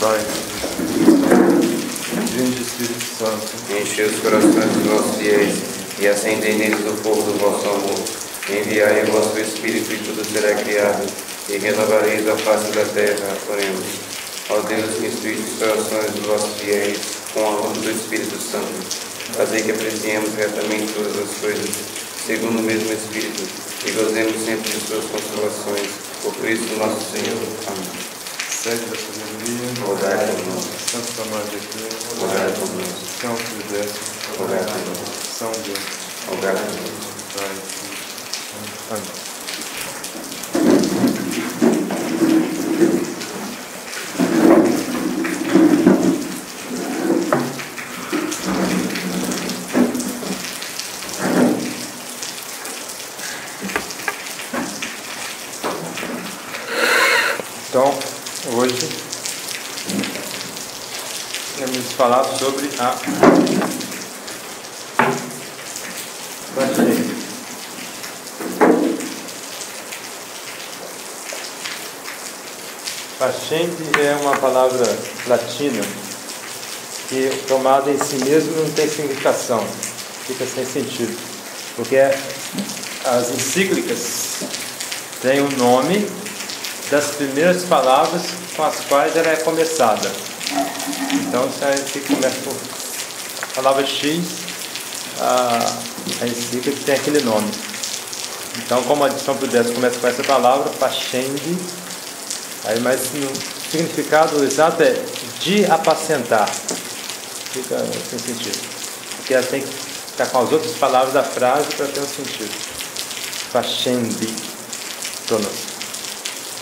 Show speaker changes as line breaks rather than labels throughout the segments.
Pai, vinde Espírito Santo,
enche os corações dos vossos fiéis e acendei neles o fogo do vosso amor. Enviai o vosso Espírito e tudo será criado, e renovareis a face da terra. Oremos. Ó Deus, que instruísse os corações dos vossos fiéis com a luz do Espírito Santo, fazei que apreciemos retamente todas as coisas, segundo o mesmo Espírito, e gozemos sempre de suas consolações. Por Cristo nosso Senhor. Amém.
sede da sabedoria,
Rogai por nós.
Santo Tomás de Aquino,
Rogai por nós.
São Pio X,
Rogai por nós.
São Deus,
Rogai por nós.
Pai, Filho, Amém. Então, hoje vamos falar sobre a Pascendi. Pascendi é uma palavra latina que, tomada em si mesmo, não tem significação, fica sem sentido, porque as encíclicas têm o nome das primeiras palavras com as quais ela é começada. Então, se começa por palavra X, a encíclica tem aquele nome. Então, como a de São Pio X começa com essa palavra, Pascendi, aí, mas o significado exato é de apacentar. Fica sem sentido, porque ela tem que ficar com as outras palavras da frase para ter um sentido. Pascendi, pronúncia.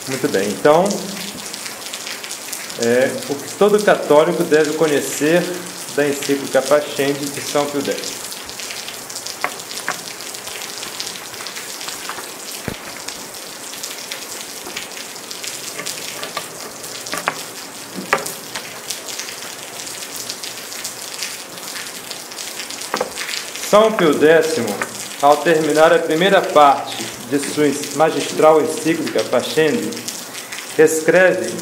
Muito bem, então, o que todo católico deve conhecer da encíclica Pascendi de São Pio X. São Pio X, ao terminar a primeira parte de sua magistral encíclica Pascendi, escreve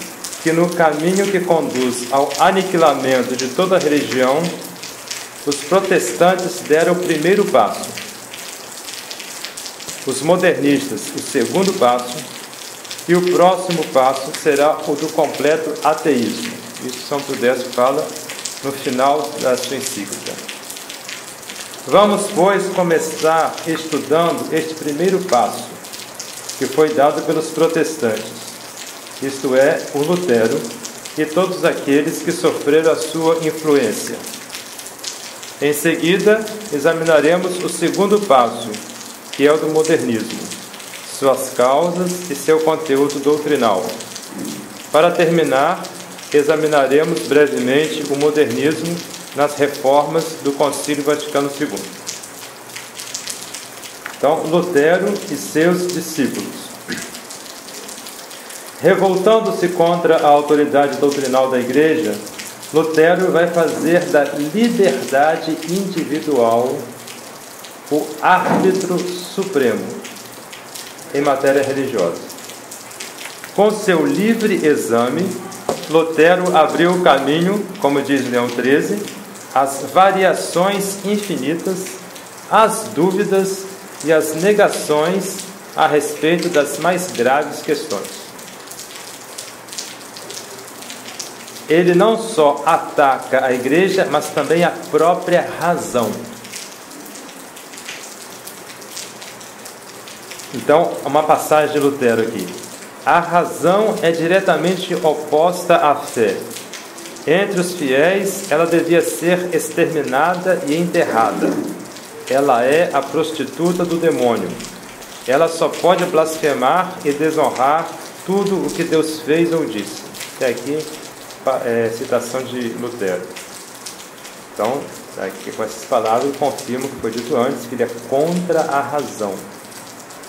que no caminho que conduz ao aniquilamento de toda a religião, os protestantes deram o primeiro passo, os modernistas o segundo passo, e o próximo passo será o do completo ateísmo. Isso São Pio X fala no final da sua encíclica. Vamos, pois, começar estudando este primeiro passo, que foi dado pelos protestantes, isto é, o Lutero e todos aqueles que sofreram a sua influência. Em seguida, examinaremos o segundo passo, que é o do modernismo, suas causas e seu conteúdo doutrinal. Para terminar, examinaremos brevemente o modernismo nas reformas do Concílio Vaticano II. Então, Lutero e seus discípulos. Revoltando-se contra a autoridade doutrinal da Igreja, Lutero vai fazer da liberdade individual o árbitro supremo em matéria religiosa. Com seu livre exame, Lutero abriu o caminho, como diz Leão XIII, às variações infinitas, às dúvidas e às negações a respeito das mais graves questões. Ele não só ataca a Igreja, mas também a própria razão. Então, uma passagem de Lutero aqui. A razão é diretamente oposta à fé. Entre os fiéis, ela devia ser exterminada e enterrada. Ela é a prostituta do demônio. Ela só pode blasfemar e desonrar tudo o que Deus fez ou disse. Até aqui, citação de Lutero. Então, aqui, com essas palavras, eu confirmo o que foi dito antes, que ele é contra a razão.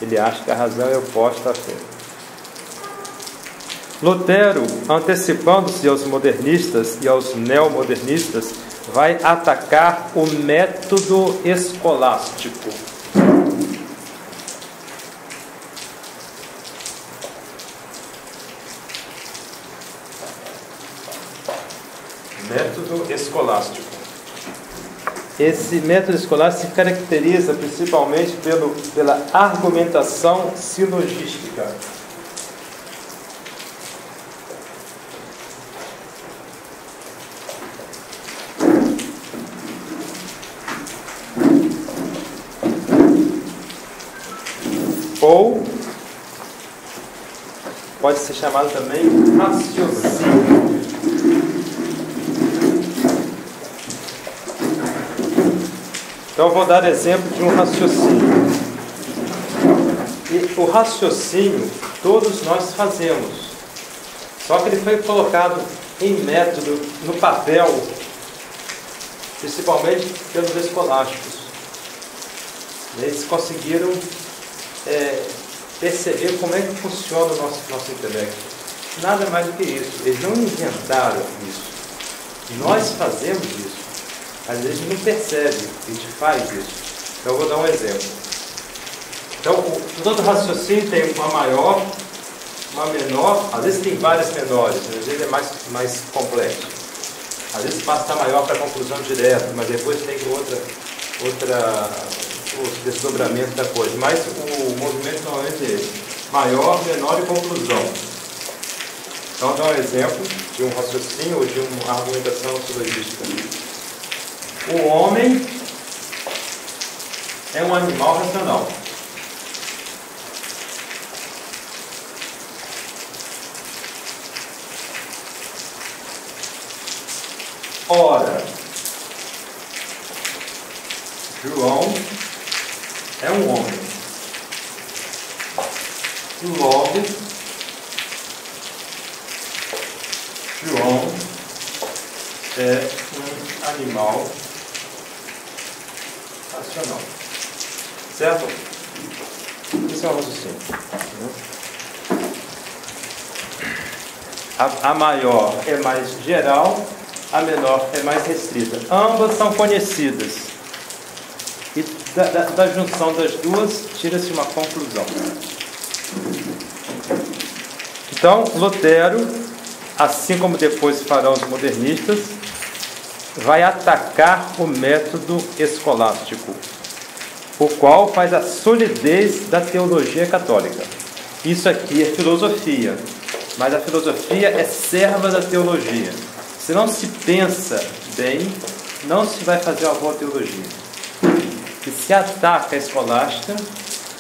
Ele acha que a razão é oposta à fé. Lutero, antecipando-se aos modernistas e aos neomodernistas, vai atacar o método escolástico. Método escolástico. Esse método escolástico se caracteriza principalmente pela argumentação silogística. Ou pode ser chamado também raciocínio. Então eu vou dar exemplo de um raciocínio. E o raciocínio todos nós fazemos. Só que ele foi colocado em método, no papel, principalmente pelos escolásticos. Eles conseguiram perceber como é que funciona o nosso intelecto. Nada mais do que isso. Eles não inventaram isso. Nós fazemos isso. Às vezes não percebe que a gente faz isso. Então eu vou dar um exemplo. Então, todo raciocínio tem uma maior, uma menor, às vezes tem várias menores, às vezes é mais complexo. Às vezes passa maior para a conclusão direta, mas depois tem o desdobramento da coisa. Mas o movimento normalmente é esse: maior, menor e conclusão. Então, vou dar um exemplo de um raciocínio ou de uma argumentação silogística. O homem é um animal racional. Ora, João é um homem. Logo, João é um animal racional. Certo? Esse é o raciocínio. A maior é mais geral, a menor é mais restrita. Ambas são conhecidas. E da junção das duas, tira-se uma conclusão. Então, Lutero, assim como depois farão os modernistas, vai atacar o método escolástico, o qual faz a solidez da teologia católica. Isso aqui é filosofia, mas a filosofia é serva da teologia. Se não se pensa bem, não se vai fazer uma boa teologia. Se se ataca a escolástica,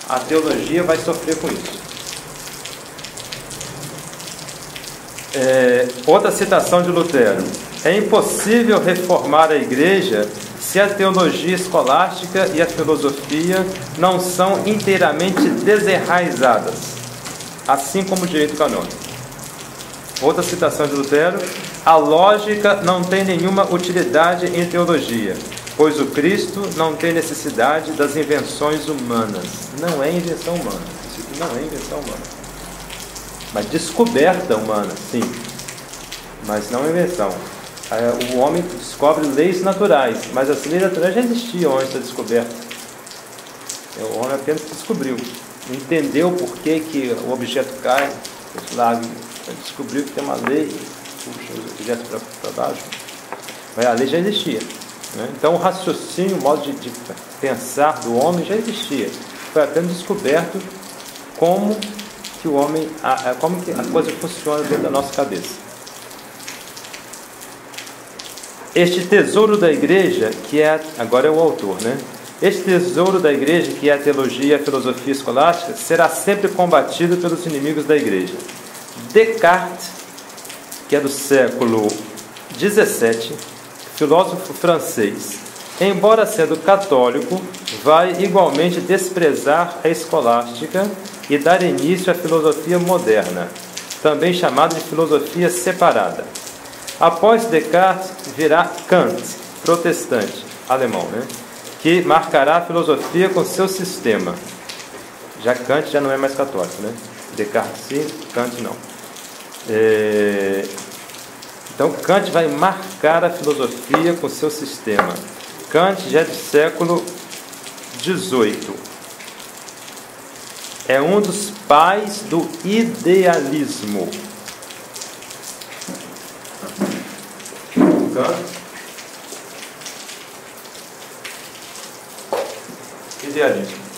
a teologia vai sofrer com isso. Outra citação de Lutero: é impossível reformar a Igreja se a teologia escolástica e a filosofia não são inteiramente desenraizadas, assim como o direito canônico. Outra citação de Lutero: a lógica não tem nenhuma utilidade em teologia, pois o Cristo não tem necessidade das invenções humanas. Não é invenção humana. Isso aqui não é invenção humana. Mas descoberta humana, sim. Mas não invenção. O homem descobre leis naturais, mas as leis naturais já existiam antes da descoberta. O homem apenas descobriu. Entendeu por que o objeto cai, lá, descobriu que tem uma lei, puxa os objetos para baixo. Mas a lei já existia. Né? Então o raciocínio, o modo de pensar do homem já existia. Foi apenas descoberto como que o homem, como que a coisa funciona dentro da nossa cabeça. Este tesouro da igreja, que é, agora é o autor, né? Este tesouro da igreja, que é a teologia e a filosofia escolástica, será sempre combatido pelos inimigos da igreja. Descartes, que é do século XVII, filósofo francês, embora sendo católico, vai igualmente desprezar a escolástica e dar início à filosofia moderna, também chamada de filosofia separada. Após Descartes virá Kant, protestante, alemão, né? Que marcará a filosofia com seu sistema. Já Kant já não é mais católico, né? Descartes sim, Kant não. Então Kant vai marcar a filosofia com seu sistema. Kant já é do século XVIII. É um dos pais do idealismo. Kant, idealismo.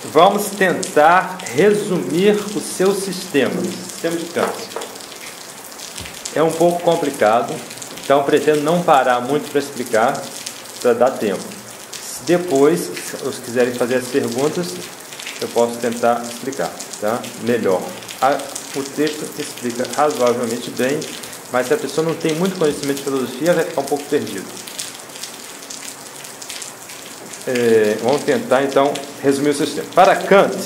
Vamos tentar resumir o seu sistema de Kant. É um pouco complicado, então pretendo não parar muito para explicar, para dar tempo. Depois, se os quiserem fazer as perguntas, eu posso tentar explicar, tá? Melhor. O texto explica razoavelmente bem, mas se a pessoa não tem muito conhecimento de filosofia, vai ficar um pouco perdido. Vamos tentar então resumir o sistema. Para Kant,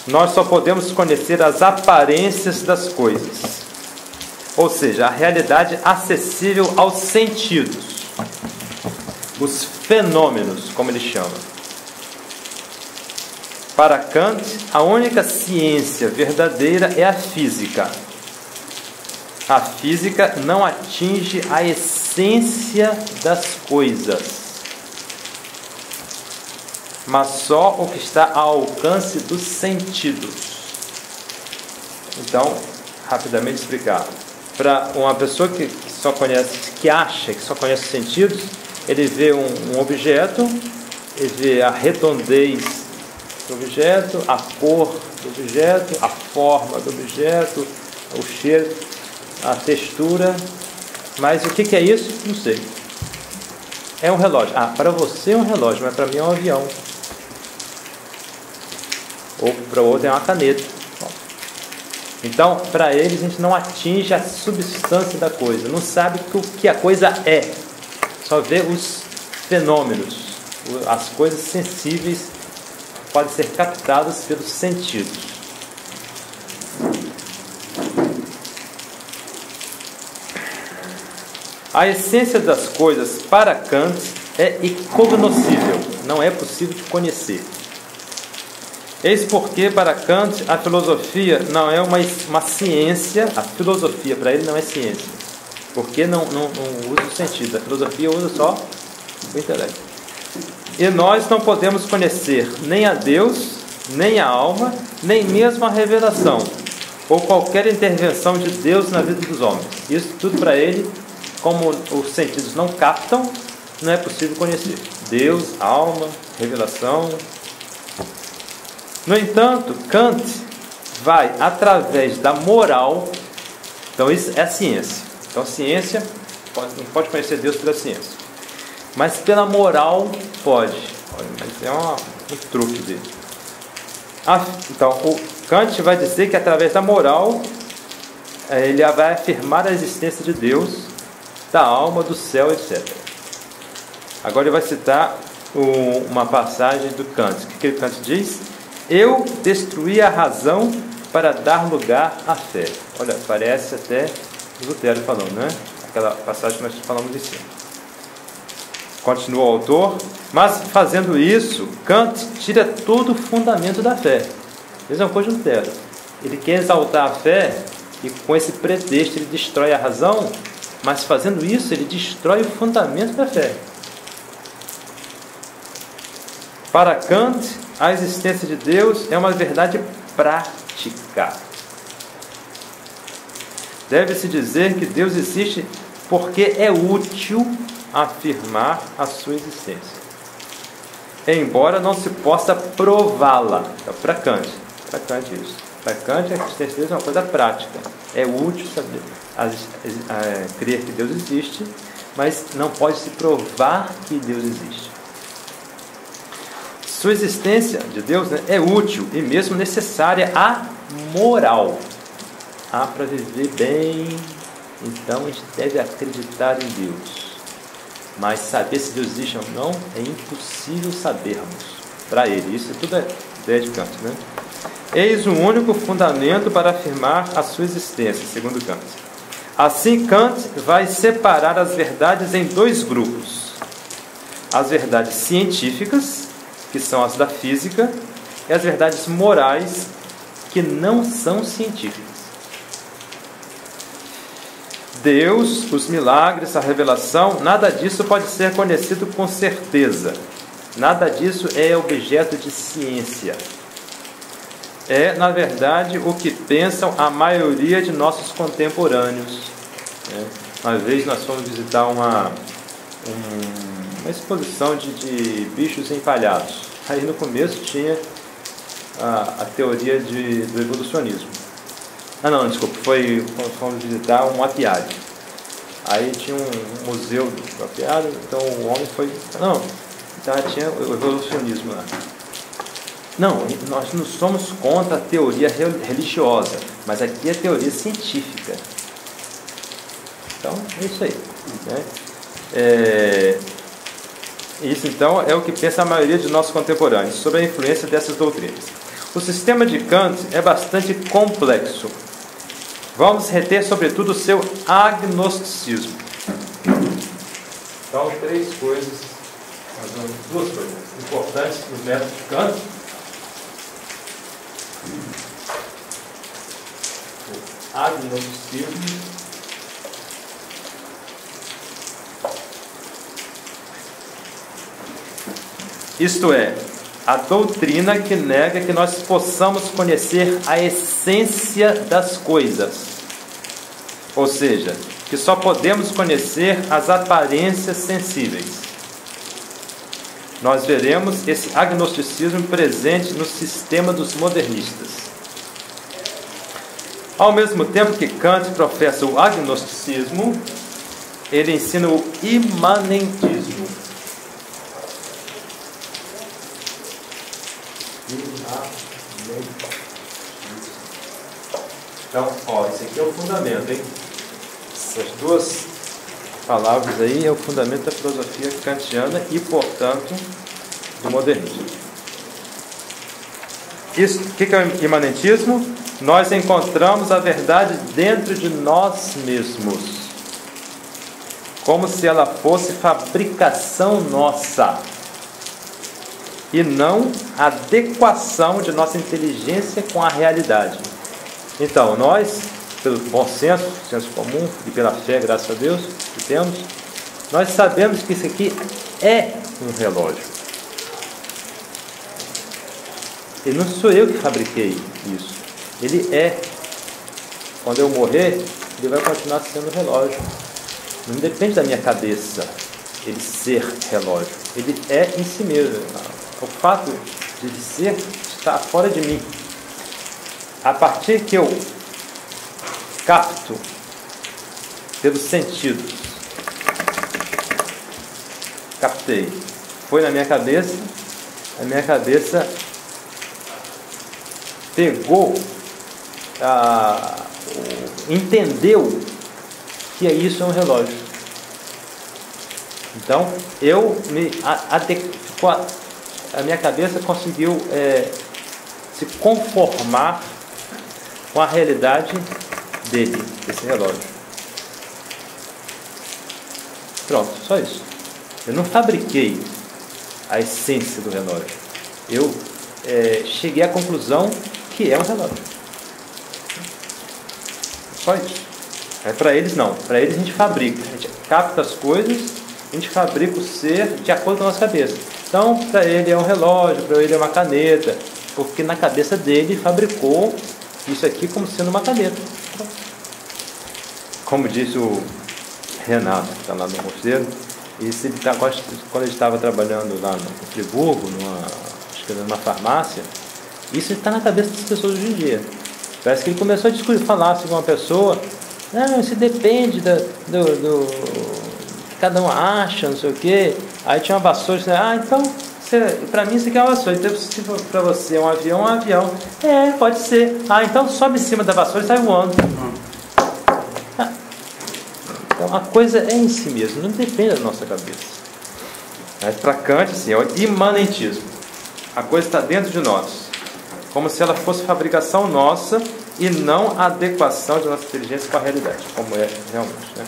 nós só podemos conhecer as aparências das coisas, ou seja, a realidade acessível aos sentidos, os fenômenos, como ele chama. Para Kant, a única ciência verdadeira é a física. A física não atinge a essência das coisas, mas só o que está ao alcance dos sentidos. Então, rapidamente explicar. Para uma pessoa que só conhece, que acha que só conhece os sentidos, ele vê um objeto, ele vê a redondez do objeto, a cor do objeto, a forma do objeto, o cheiro, a textura. Mas o que é isso? Não sei. É um relógio. Para você é um relógio, mas para mim é um avião. Ou para o outro é uma caneta. Então, para eles, a gente não atinge a substância da coisa, não sabe o que a coisa é, só vê os fenômenos, as coisas sensíveis podem ser captadas pelos sentidos. A essência das coisas para Kant é incognoscível, não é possível de conhecer. Eis porque para Kant a filosofia não é uma ciência, a filosofia para ele não é ciência, porque não usa o sentido, a filosofia usa só o intelecto. E nós não podemos conhecer nem a Deus, nem a alma, nem mesmo a revelação, ou qualquer intervenção de Deus na vida dos homens. Isso tudo para ele, como os sentidos não captam, não é possível conhecer. Deus, alma, revelação. No entanto, Kant vai através da moral. Então isso é a ciência. Então a ciência não pode conhecer Deus pela ciência, mas pela moral pode. Mas é um truque dele. Então o Kant vai dizer que através da moral ele vai afirmar a existência de Deus, da alma, do céu, etc. Agora ele vai citar uma passagem do Kant. O que Kant diz? Eu destruí a razão para dar lugar à fé. Olha, parece até Lutero falando, né? Aquela passagem que nós falamos de cima. Continua o autor. Mas fazendo isso, Kant tira todo o fundamento da fé. Mesma coisa de Lutero. Ele quer exaltar a fé e com esse pretexto ele destrói a razão, mas fazendo isso ele destrói o fundamento da fé. Para Kant, a existência de Deus é uma verdade prática. Deve-se dizer que Deus existe porque é útil afirmar a sua existência, embora não se possa prová-la. Então, para Kant isso. Para Kant, a existência de Deus é uma coisa prática. É útil saber, crer que Deus existe, mas não pode se provar que Deus existe. Sua existência de Deus, né, é útil e mesmo necessária à moral. Para viver bem, então a gente deve acreditar em Deus. Mas saber se Deus existe ou não é impossível sabermos. Para ele, isso tudo é ideia de Kant, né? Eis o único fundamento para afirmar a sua existência, segundo Kant. Assim, Kant vai separar as verdades em dois grupos: as verdades científicas, que são as da física, e as verdades morais, que não são científicas. Deus, os milagres, a revelação, nada disso pode ser conhecido com certeza. Nada disso é objeto de ciência. é, na verdade, o que pensam a maioria de nossos contemporâneos. Uma vez nós fomos visitar uma exposição de bichos empalhados. Aí no começo tinha a teoria do evolucionismo. Fomos visitar um apiário. Aí tinha um museu do apiário, então o homem foi... então tinha o evolucionismo lá. Não, nós não somos contra a teoria religiosa, mas aqui é teoria científica. Então, é isso aí. Né? Isso, então, é o que pensa a maioria de nossos contemporâneos sobre a influência dessas doutrinas. O sistema de Kant é bastante complexo. Vamos reter, sobretudo, o seu agnosticismo. Então, duas coisas importantes no método de Kant. O agnosticismo. Isto é, a doutrina que nega que nós possamos conhecer a essência das coisas. Ou seja, que só podemos conhecer as aparências sensíveis. Nós veremos esse agnosticismo presente no sistema dos modernistas. Ao mesmo tempo que Kant professa o agnosticismo, ele ensina o imanentismo. Então, isso aqui é o fundamento, hein? Essas duas palavras aí é o fundamento da filosofia kantiana e, portanto, do modernismo. O que é o imanentismo? Nós encontramos a verdade dentro de nós mesmos, como se ela fosse fabricação nossa, e não a adequação de nossa inteligência com a realidade. Então, nós, pelo bom senso comum e pela fé, graças a Deus, que temos, nós sabemos que isso aqui é um relógio. E não sou eu que fabriquei isso. Ele é. Quando eu morrer, ele vai continuar sendo relógio. Não depende da minha cabeça ele ser relógio. Ele é em si mesmo. O fato de ele ser está fora de mim. A partir que eu capto pelos sentidos, captei, foi na minha cabeça, a minha cabeça pegou, entendeu que isso é um relógio. Então, a minha cabeça conseguiu se conformar com a realidade dele, desse relógio. Pronto, só isso. Eu não fabriquei a essência do relógio. Eu cheguei à conclusão que é um relógio. Só isso. Para eles não. Para eles a gente fabrica. A gente capta as coisas, a gente fabrica o ser de acordo com a nossa cabeça. Então, para ele é um relógio, para ele é uma caneta, porque na cabeça dele fabricou isso aqui como sendo uma caneta. Como disse o Renato, que está lá no mosteiro, quando ele estava trabalhando lá no Friburgo, numa farmácia, isso está na cabeça das pessoas hoje em dia. Parece que ele começou a falar assim, com uma pessoa, não, isso depende do que cada um acha, não sei o quê. Aí tinha uma vassoura, então, para mim isso aqui é uma vassoura, então se for para você é um avião. Pode ser. Então sobe em cima da vassoura e sai voando. Então a coisa é em si mesmo, não depende da nossa cabeça. Mas para Kant, assim, é o imanentismo. A coisa está dentro de nós, como se ela fosse fabricação nossa e não a adequação de nossa inteligência com a realidade, como é realmente, né?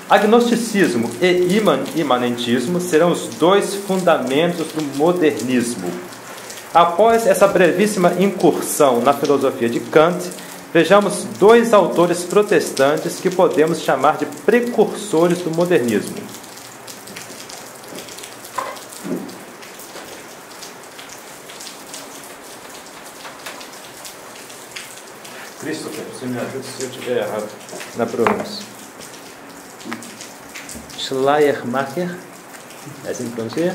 Agnosticismo e imanentismo serão os dois fundamentos do modernismo. Após essa brevíssima incursão na filosofia de Kant, vejamos dois autores protestantes que podemos chamar de precursores do modernismo. Christopher, você me ajuda se eu estiver errado na pronúncia. Schleiermacher? É assim que pronuncia?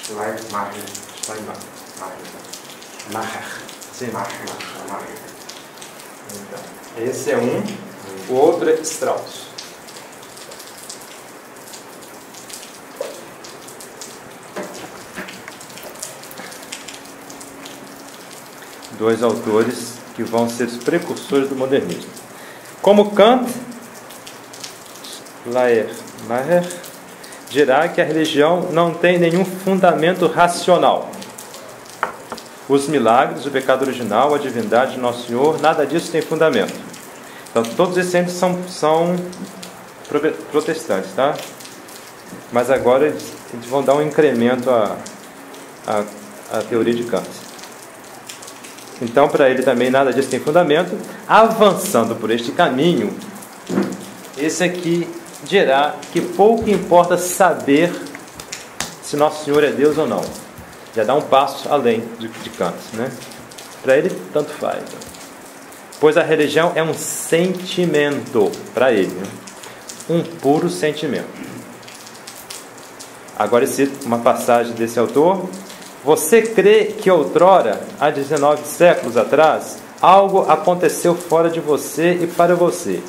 Schleiermacher.
Sim. Então, esse é um, o outro é Strauss. Dois autores que vão ser os precursores do modernismo. Como Kant, Schleiermacher dirá que a religião não tem nenhum fundamento racional. Os milagres, o pecado original, a divindade de Nosso Senhor, nada disso tem fundamento. Então, todos esses são protestantes, tá? Mas agora eles vão dar um incremento à teoria de Kant. Então, para ele também nada disso tem fundamento. Avançando por este caminho, esse aqui dirá que pouco importa saber se Nosso Senhor é Deus ou não. Já dá um passo além de Kant, né? Para ele, tanto faz. Pois a religião é um sentimento para ele, né? Um puro sentimento. Agora, uma passagem desse autor. Você crê que outrora, há 19 séculos atrás, algo aconteceu fora de você e para você?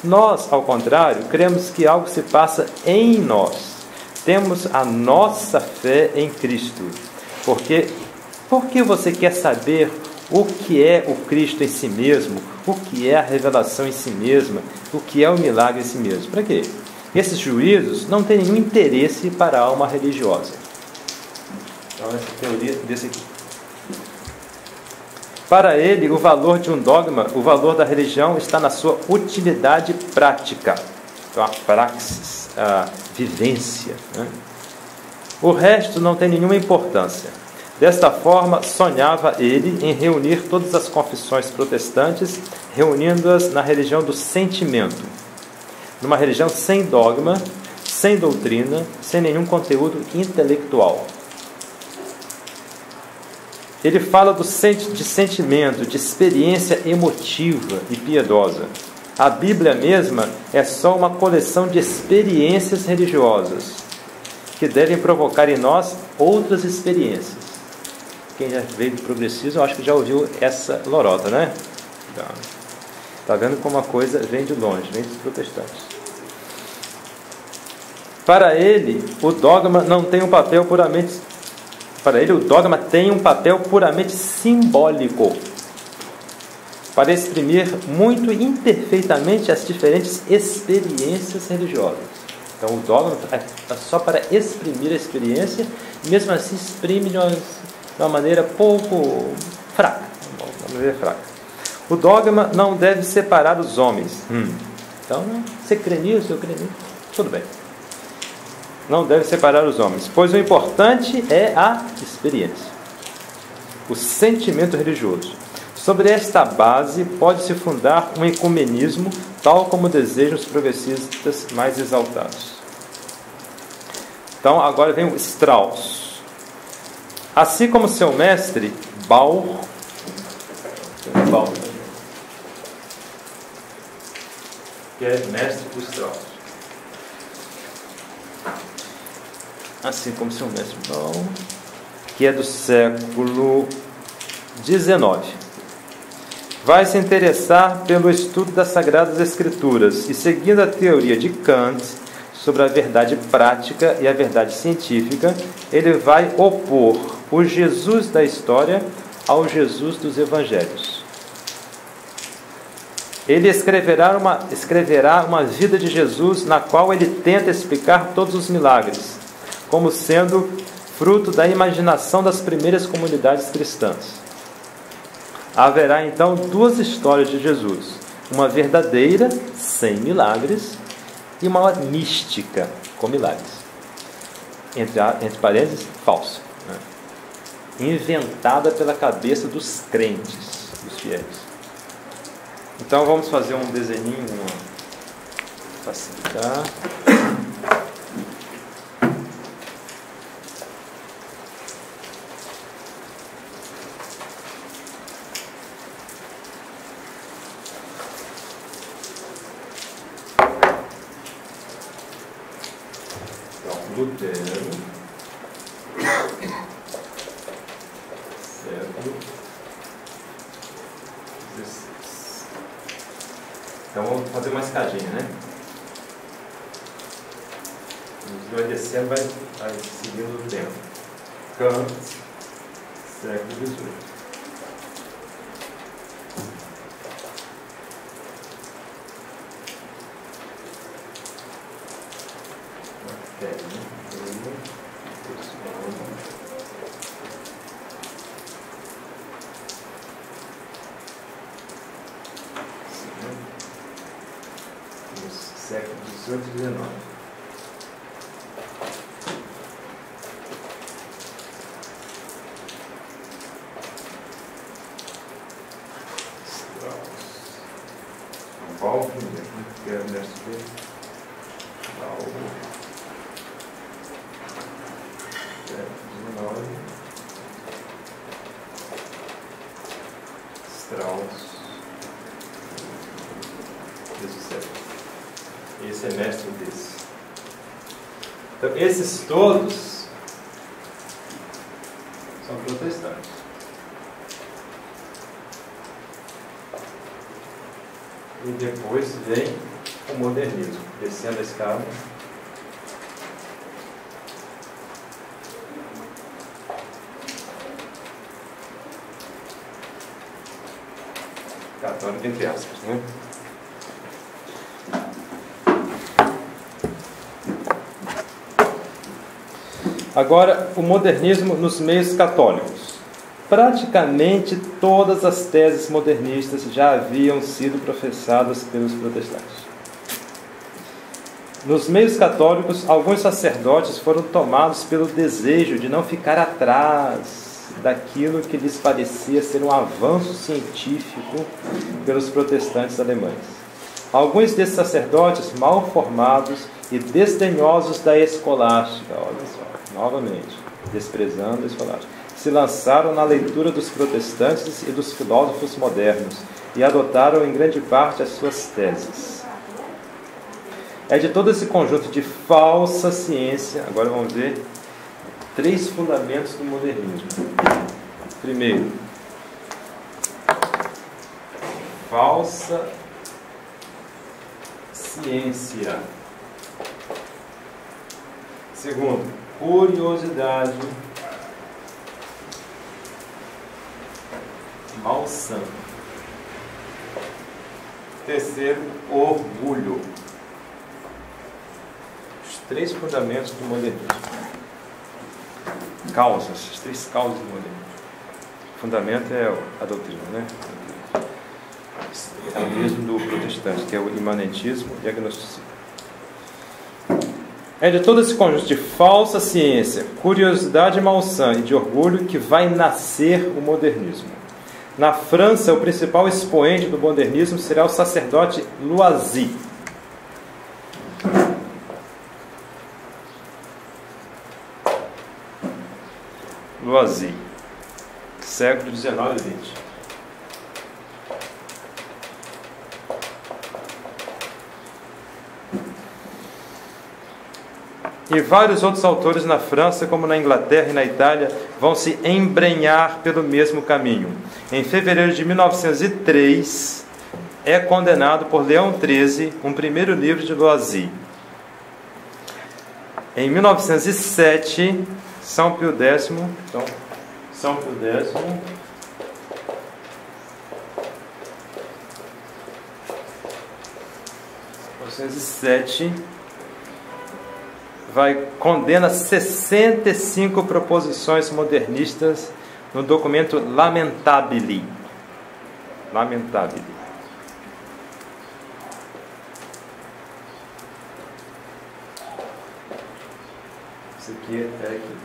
Nós, ao contrário, cremos que algo se passa em nós. Temos a nossa fé em Cristo. Por que você quer saber o que é o Cristo em si mesmo? O que é a revelação em si mesma? O que é o milagre em si mesmo? Para quê? Esses juízos não têm nenhum interesse para a alma religiosa. Então, essa teoria desse aqui. Para ele, o valor de um dogma, o valor da religião está na sua utilidade prática. Então, a praxis, a vivência, né? O resto não tem nenhuma importância. Desta forma, sonhava ele em reunir todas as confissões protestantes, reunindo-as na religião do sentimento. Numa religião sem dogma, sem doutrina, sem nenhum conteúdo intelectual. Ele fala de sentimento, de experiência emotiva e piedosa. A Bíblia mesma é só uma coleção de experiências religiosas que devem provocar em nós outras experiências. Quem já veio do progressismo, eu acho que já ouviu essa lorota, né? Está vendo como a coisa vem de longe, vem dos protestantes. Para ele, o dogma não tem um papel puramente... Para ele, o dogma tem um papel puramente simbólico, para exprimir muito imperfeitamente as diferentes experiências religiosas. Então, o dogma é só para exprimir a experiência, e mesmo assim exprime de uma maneira pouco fraca. Uma maneira fraca. O dogma não deve separar os homens. Então, você crê nisso, eu creio nisso, tudo bem. Não deve separar os homens, pois o importante é a experiência, o sentimento religioso. Sobre esta base pode-se fundar um ecumenismo, tal como desejam os progressistas mais exaltados. Então, agora vem o Strauss. Assim como seu mestre, Bauer, que é mestre do Strauss. Assim como seu mestre Bauer, que é do século XIX. Vai se interessar pelo estudo das Sagradas Escrituras e, seguindo a teoria de Kant sobre a verdade prática e a verdade científica, ele vai opor o Jesus da história ao Jesus dos Evangelhos. Ele escreverá uma vida de Jesus na qual ele tenta explicar todos os milagres, como sendo fruto da imaginação das primeiras comunidades cristãs. Haverá então duas histórias de Jesus, uma verdadeira, sem milagres, e uma mística, com milagres. Entre parênteses, falsa, né? Inventada pela cabeça dos crentes, dos fiéis. Então vamos fazer um desenhinho, facilitar. Lutero, século XVI. Então vamos fazer uma escadinha, né? A gente vai descendo, vai seguindo o tempo. Kant, século XVIII. Século XVIII e XIX. Paulo, que é o mestre Paulo, século XIX, Strauss, esse é mestre desse. Então, esses todos são protestantes. E depois vem o modernismo, descendo a escala. Católico entre aspas, né? Agora, o modernismo nos meios católicos. Praticamente todas as teses modernistas já haviam sido professadas pelos protestantes. Nos meios católicos, alguns sacerdotes foram tomados pelo desejo de não ficar atrás daquilo que lhes parecia ser um avanço científico pelos protestantes alemães. Alguns desses sacerdotes mal formados e desdenhosos da escolástica, olha só, novamente, desprezando a escolástica, se lançaram na leitura dos protestantes e dos filósofos modernos e adotaram em grande parte as suas teses. É de todo esse conjunto de falsa ciência, agora vamos ver 3 fundamentos do modernismo. Primeiro, falsa ciência. Segundo, curiosidade malsã. Terceiro, orgulho. Os 3 fundamentos do modernismo. Causas, as 3 causas do modernismo. O fundamento é a doutrina, né? É o mesmo do protestante, que é o imanentismo e agnosticismo. É de todo esse conjunto de falsa ciência, curiosidade malsã e de orgulho que vai nascer o modernismo. Na França, o principal expoente do modernismo será o sacerdote Loisy. Loisy, século XIX e XX. E vários outros autores na França, como na Inglaterra e na Itália, vão se embrenhar pelo mesmo caminho. Em fevereiro de 1903, é condenado por Leão XIII um primeiro livro de Loisy. Em 1907, São Pio X, São Pio X condena 65 proposições modernistas no documento Lamentabili. Isso aqui é aqui.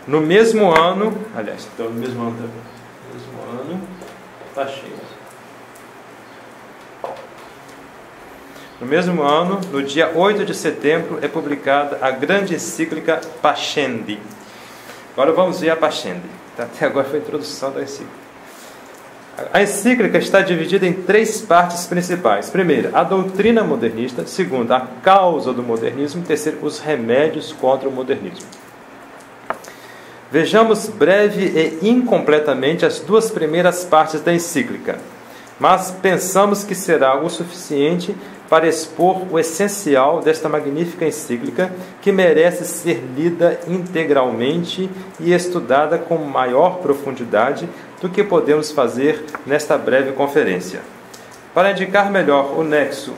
No mesmo ano, aliás, então no mesmo ano também. No mesmo ano, está cheio. No mesmo ano, no dia 8 de setembro, é publicada a grande encíclica Pascendi. Agora vamos ver a Pascendi. Até agora foi a introdução da encíclica. A encíclica está dividida em 3 partes principais. Primeiro, a doutrina modernista. Segundo, a causa do modernismo. Terceiro, os remédios contra o modernismo. Vejamos breve e incompletamente as 2 primeiras partes da encíclica, mas pensamos que será o suficiente para expor o essencial desta magnífica encíclica, que merece ser lida integralmente e estudada com maior profundidade do que podemos fazer nesta breve conferência. Para indicar melhor o nexo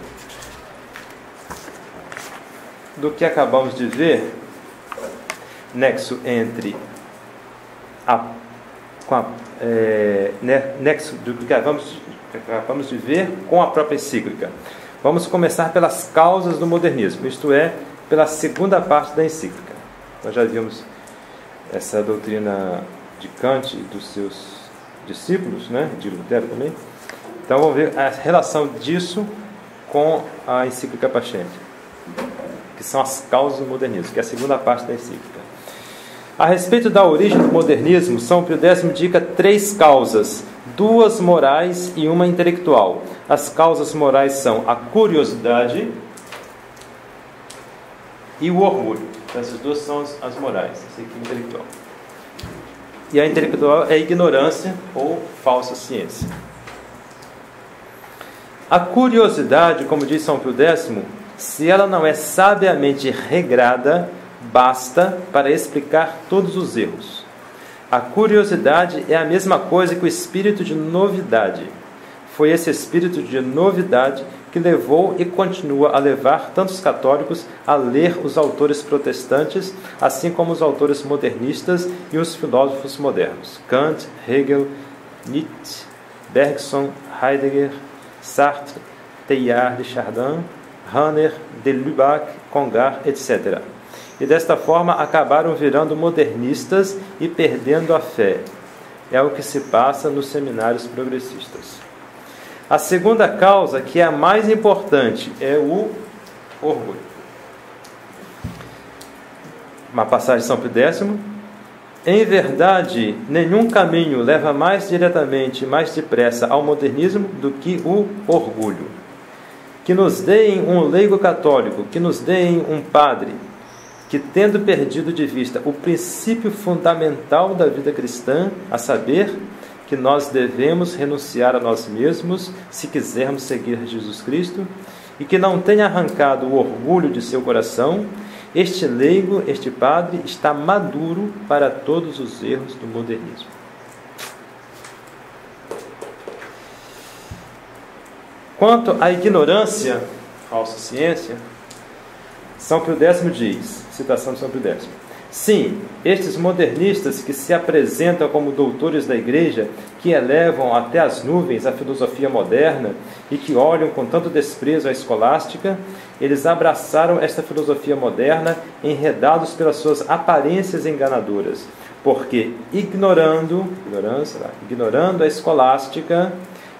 do que acabamos de ver, nexo entre nexo do que acabamos de ver com a própria encíclica. Vamos começar pelas causas do modernismo, isto é, pela segunda parte da encíclica. Nós já vimos essa doutrina de Kant e dos seus discípulos, né, de Lutero também. Então vamos ver a relação disso com a encíclica Pacem, que são as causas do modernismo, que é a segunda parte da encíclica. A respeito da origem do modernismo, São Pio X indica 3 causas, 2 morais e uma intelectual. As causas morais são a curiosidade e o orgulho. Então, essas 2 são as morais, essa aqui é a intelectual. E a intelectual é a ignorância ou falsa ciência. A curiosidade, como diz São Pio X, se ela não é sabiamente regrada, basta para explicar todos os erros. A curiosidade é a mesma coisa que o espírito de novidade. Foi esse espírito de novidade que levou e continua a levar tantos católicos a ler os autores protestantes, assim como os autores modernistas e os filósofos modernos. Kant, Hegel, Nietzsche, Bergson, Heidegger, Sartre, Teilhard de Chardin, Rahner, de Lubac, Congar, etc. E desta forma acabaram virando modernistas e perdendo a fé. É o que se passa nos seminários progressistas. A segunda causa, que é a mais importante, é o orgulho. Uma passagem de São Pio X. Em verdade, nenhum caminho leva mais diretamente e mais depressa ao modernismo do que o orgulho. Que nos deem um leigo católico, que nos deem um padre, que, tendo perdido de vista o princípio fundamental da vida cristã, a saber, que nós devemos renunciar a nós mesmos se quisermos seguir Jesus Cristo, e que não tenha arrancado o orgulho de seu coração, este leigo, este padre, está maduro para todos os erros do modernismo. Quanto à ignorância, falsa ciência, São Pio X diz, citação de São Pio X: sim, estes modernistas que se apresentam como doutores da Igreja, que elevam até as nuvens a filosofia moderna e que olham com tanto desprezo a escolástica, eles abraçaram esta filosofia moderna enredados pelas suas aparências enganadoras, porque ignorando a escolástica,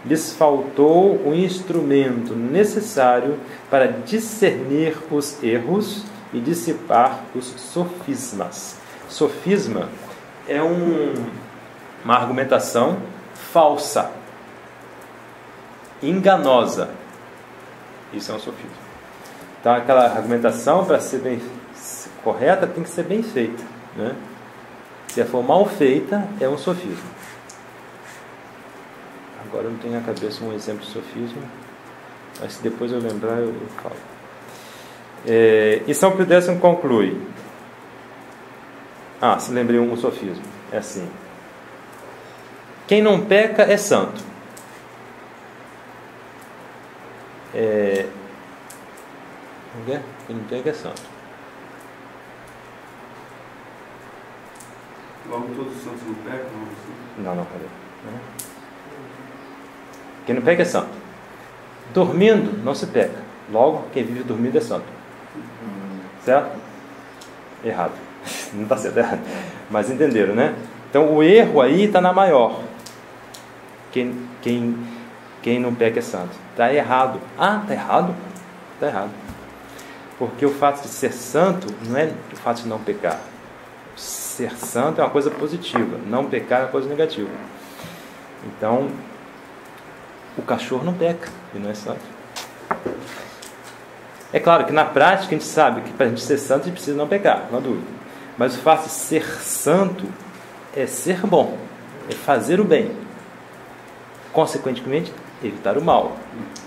lhes faltou o instrumento necessário para discernir os erros e dissipar os sofismas. Sofisma é uma argumentação falsa, enganosa. Isso é um sofisma. Então, aquela argumentação, para ser bem correta, tem que ser bem feita, né? Se for mal feita, é um sofisma. Agora eu não tenho na cabeça um exemplo de sofisma, mas se depois eu lembrar, eu falo. E São Pio X conclui. Se lembrei um sofismo. É assim: quem não peca é santo. Quem não peca é santo.
Logo todos os santos não pecam?
Não, peraí. Quem não peca é santo. Dormindo não se peca. Logo, quem vive dormindo é santo. Certo? Errado. Não está certo, errado. Mas entenderam, né? Então o erro aí está na maior. Quem não peca é santo. Está errado. Está errado? Está errado. Porque o fato de ser santo não é o fato de não pecar. Ser santo é uma coisa positiva. Não pecar é uma coisa negativa. Então, O cachorro não peca e não é santo. É claro que na prática a gente sabe que para a gente ser santo a gente precisa não pecar, não há dúvida. Mas o fato de ser santo é ser bom, é fazer o bem. Consequentemente, evitar o mal.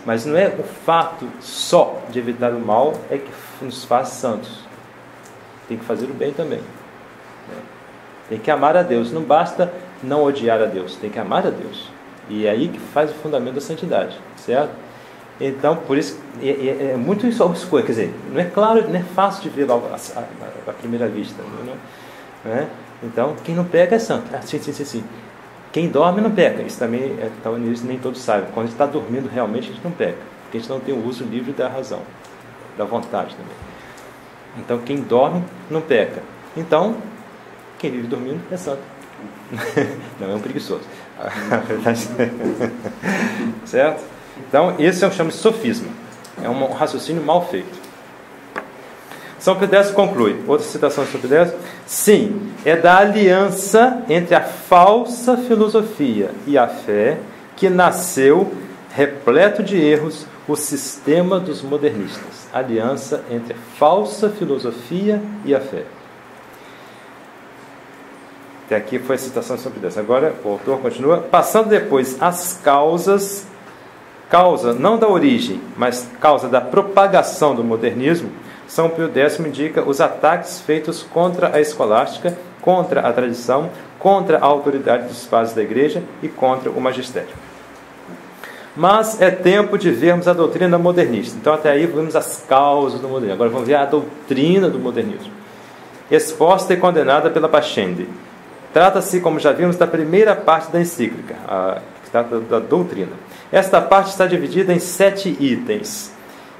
Mas não é o fato só de evitar o mal é que nos faz santos. Tem que fazer o bem também. Tem que amar a Deus. Não basta não odiar a Deus, tem que amar a Deus. E é aí que faz o fundamento da santidade, certo? Então, por isso, é muito isso obscuro, quer dizer, não é claro, não é fácil de ver logo à primeira vista, não é? Então, quem não peca é santo. Sim. Quem dorme não peca. Isso também, isso nem todos sabem. Quando a gente está dormindo realmente, a gente não peca, porque a gente não tem o uso livre da razão, da vontade também. Então, quem dorme não peca. Então, quem vive dormindo é santo. Não é um preguiçoso. Certo? Então, esse eu chamo de sofisma. É um raciocínio mal feito. São Pio X conclui. Outra citação de São Pio X. Sim, é da aliança entre a falsa filosofia e a fé que nasceu, repleto de erros, o sistema dos modernistas. Aliança entre a falsa filosofia e a fé. Até aqui foi a citação de São Pio X. Agora o autor continua. Passando depois as causas, causa não da origem, mas causa da propagação do modernismo, São Pio X indica os ataques feitos contra a escolástica, contra a tradição, contra a autoridade dos padres da igreja e contra o magistério. Mas é tempo de vermos a doutrina modernista. Então até aí vimos as causas do modernismo. Agora vamos ver a doutrina do modernismo. Exposta e condenada pela Pascendi. Trata-se, como já vimos, da primeira parte da encíclica, que trata da doutrina. Esta parte está dividida em 7 itens,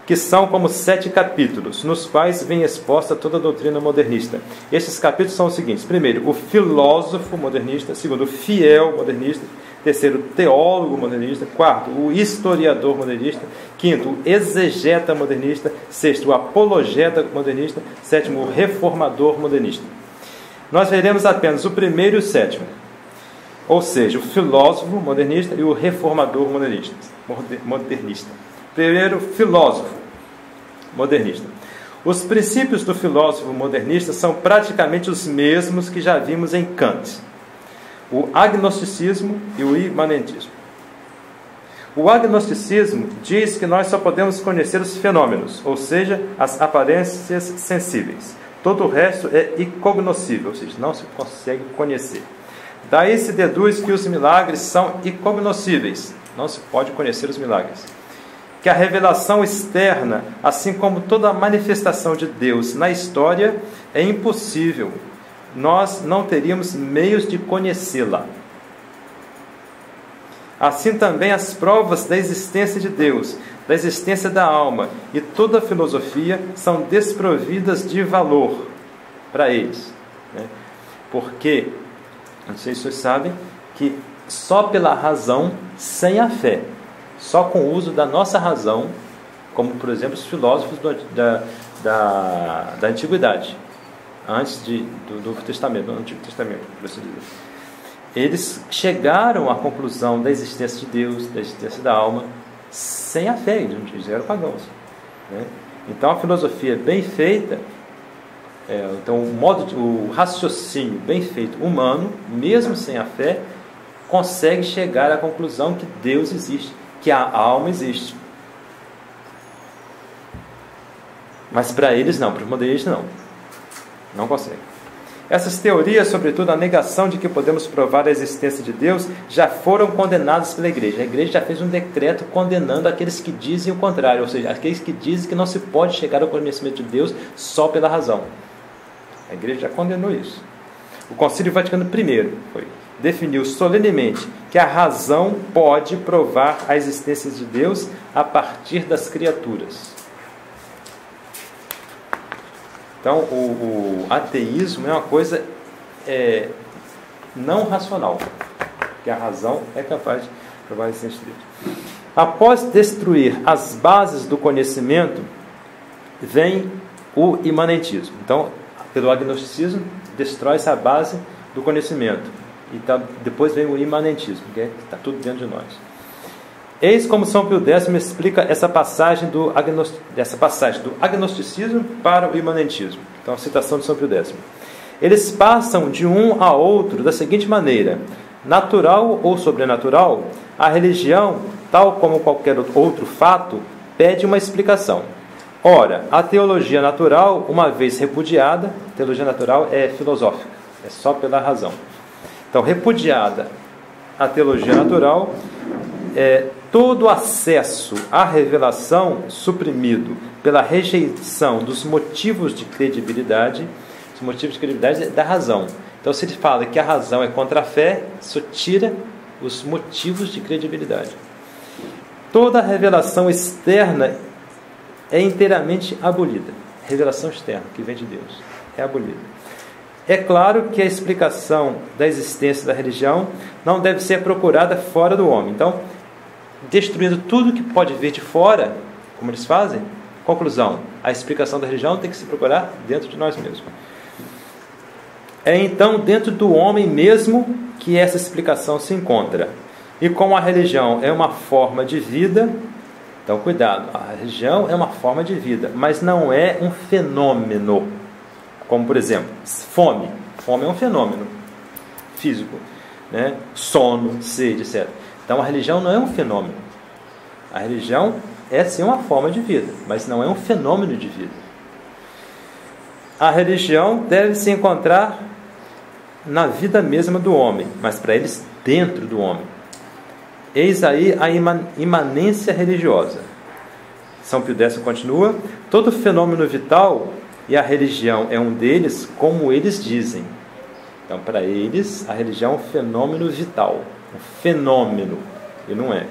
que são como 7 capítulos, nos quais vem exposta toda a doutrina modernista. Estes capítulos são os seguintes. Primeiro, o filósofo modernista. Segundo, o fiel modernista. Terceiro, o teólogo modernista. Quarto, o historiador modernista. Quinto, o exegeta modernista. Sexto, o apologeta modernista. Sétimo, o reformador modernista. Nós veremos apenas o primeiro e o sétimo. Ou seja, o filósofo modernista e o reformador modernista. Primeiro, filósofo modernista. Os princípios do filósofo modernista são praticamente os mesmos que já vimos em Kant. O agnosticismo e o imanentismo. O agnosticismo diz que nós só podemos conhecer os fenômenos, ou seja, as aparências sensíveis. Todo o resto é incognoscível, ou seja, não se consegue conhecer. Daí se deduz que os milagres são incognoscíveis, não se pode conhecer os milagres. Que a revelação externa, assim como toda a manifestação de Deus na história, é impossível. Nós não teríamos meios de conhecê-la. Assim também as provas da existência de Deus, da existência da alma e toda a filosofia são desprovidas de valor para eles. Porque, não sei se vocês sabem, que só pela razão, sem a fé, só com o uso da nossa razão, como por exemplo os filósofos da Antiguidade, antes do Novo Testamento, do Antigo Testamento, por assim dizer. Eles chegaram à conclusão da existência de Deus, da existência da alma, sem a fé, eles eram pagãos. Então a filosofia bem feita, então o raciocínio bem feito humano, mesmo sem a fé, consegue chegar à conclusão que Deus existe, que a alma existe. Mas para eles não, para os modernistas não consegue. Essas teorias, sobretudo a negação de que podemos provar a existência de Deus, já foram condenadas pela igreja. A igreja já fez um decreto condenando aqueles que dizem o contrário, ou seja, aqueles que dizem que não se pode chegar ao conhecimento de Deus só pela razão. A igreja já condenou isso. O Concílio Vaticano I definiu solenemente que a razão pode provar a existência de Deus a partir das criaturas. Então, o ateísmo é uma coisa não racional, que a razão é capaz de provar a existência de Deus. Após destruir as bases do conhecimento, vem o imanentismo. Então, pelo agnosticismo, destrói-se a base do conhecimento. Então, depois vem o imanentismo, que está tudo dentro de nós. Eis como São Pio X explica essa passagem do agnosticismo para o imanentismo. Então, a citação de São Pio X. Eles passam de um a outro da seguinte maneira: natural ou sobrenatural, a religião, tal como qualquer outro fato, pede uma explicação. Ora, a teologia natural, uma vez repudiada, teologia natural é filosófica, é só pela razão. Então, repudiada a teologia natural, todo acesso à revelação suprimido pela rejeição dos motivos de credibilidade, os motivos de credibilidade da razão. Então, se ele fala que a razão é contra a fé, isso tira os motivos de credibilidade. Toda revelação externa é inteiramente abolida. Revelação externa, que vem de Deus, é abolida. É claro que a explicação da existência da religião não deve ser procurada fora do homem. Então, destruindo tudo que pode vir de fora, como eles fazem, conclusão, a explicação da religião tem que se procurar dentro de nós mesmos. É então dentro do homem mesmo que essa explicação se encontra. E como a religião é uma forma de vida, então cuidado, a religião é uma forma de vida, mas não é um fenômeno. Como por exemplo, fome. Fome é um fenômeno físico, né? Sono, sede, etc. Então a religião não é um fenômeno. A religião é sim uma forma de vida, mas não é um fenômeno de vida. A religião deve se encontrar na vida mesma do homem, mas para eles dentro do homem. Eis aí a imanência religiosa. São Pio X continua: todo fenômeno vital, e a religião é um deles, como eles dizem. Então, para eles, a religião é um fenômeno vital, um fenômeno, e não é.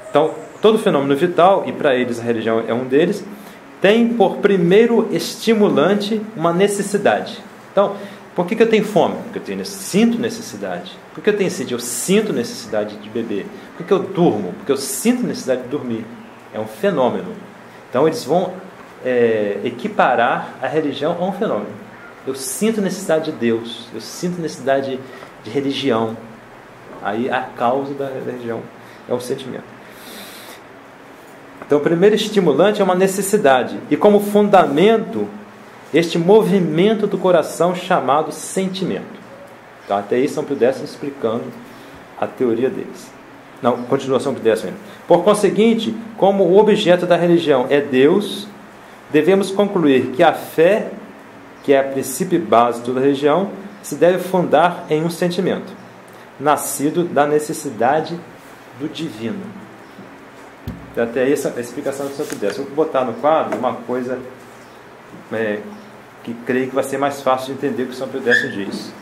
Então, todo fenômeno vital, e para eles a religião é um deles, tem por primeiro estimulante uma necessidade. Então, por que eu tenho fome? Porque eu sinto necessidade. Por que eu tenho sede? Eu sinto necessidade de beber. Por que eu durmo? Porque eu sinto necessidade de dormir. É um fenômeno. Então, eles vão equiparar a religião a um fenômeno. Eu sinto necessidade de Deus. Eu sinto necessidade de religião. Aí, a causa da religião é o sentimento. Então, o primeiro estimulante é uma necessidade. E como fundamento, este movimento do coração chamado sentimento. Então, até aí São Pio X explicando a teoria deles. Não, continua São Pio X ainda. Por conseguinte, como o objeto da religião é Deus, devemos concluir que a fé, que é a princípio e base de toda religião, se deve fundar em um sentimento, nascido da necessidade do divino. Então, até aí essa explicação de São Pio X. Eu vou botar no quadro uma coisa que creio que vai ser mais fácil de entender o que São Pio X diz,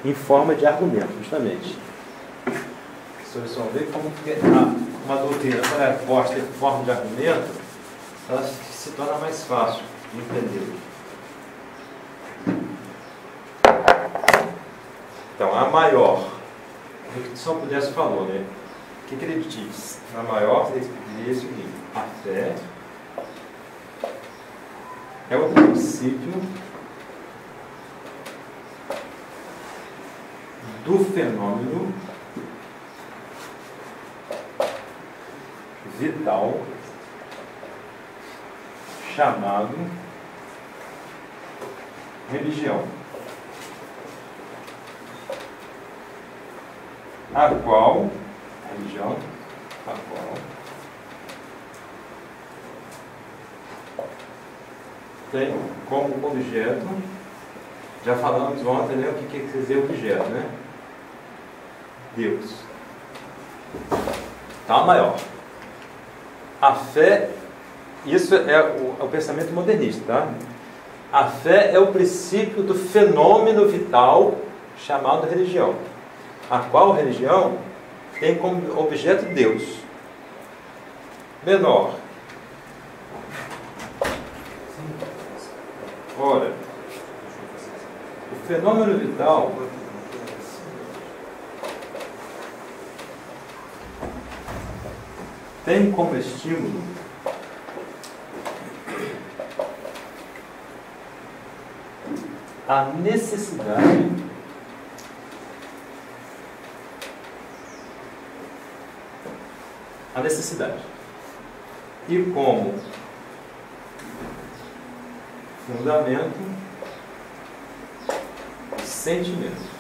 em forma de argumento, justamente. Vocês vão ver como que uma doutrina, quando é posta em forma de argumento, ela se torna mais fácil de entender. Então, a maior, o que São Pio X falou, né? O que ele diz? A maior, ele diz o seguinte: a fé é o princípio do fenômeno vital chamado religião, a qual tem como objeto, já falamos ontem, né, o que quer dizer objeto, né? Deus. Tá maior. A fé, isso é o pensamento modernista, tá? A fé é o princípio do fenômeno vital chamado religião, a qual religião tem como objeto Deus. Menor. Ora, o fenômeno vital tem como estímulo a necessidade a necessidade. E como fundamento, o sentimento.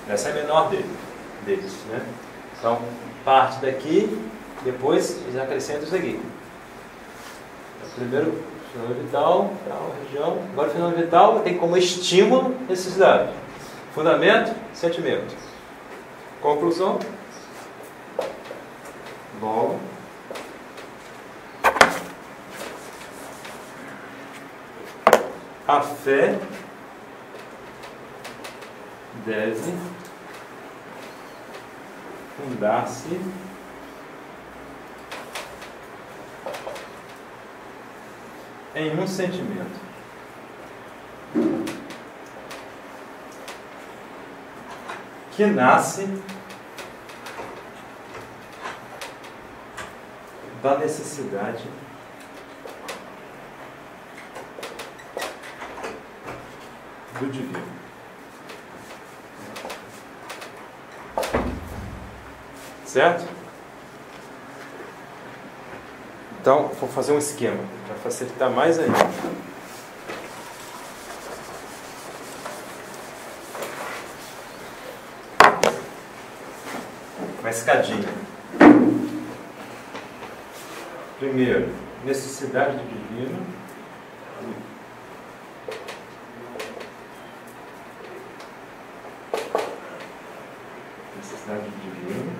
Essa é a menor deles, né? Então, parte daqui, depois eles acrescentam isso aqui. Primeiro, fenômeno vital, tal, região. Agora, o fenômeno vital tem como estímulo necessidade. Fundamento, sentimento. Conclusão. Logo. A fé deve fundar-se em um sentimento. Que nasce da necessidade do divino. Certo? Então, vou fazer um esquema para facilitar mais ainda. Uma escadinha. Primeiro, necessidade do divino. Necessidade do divino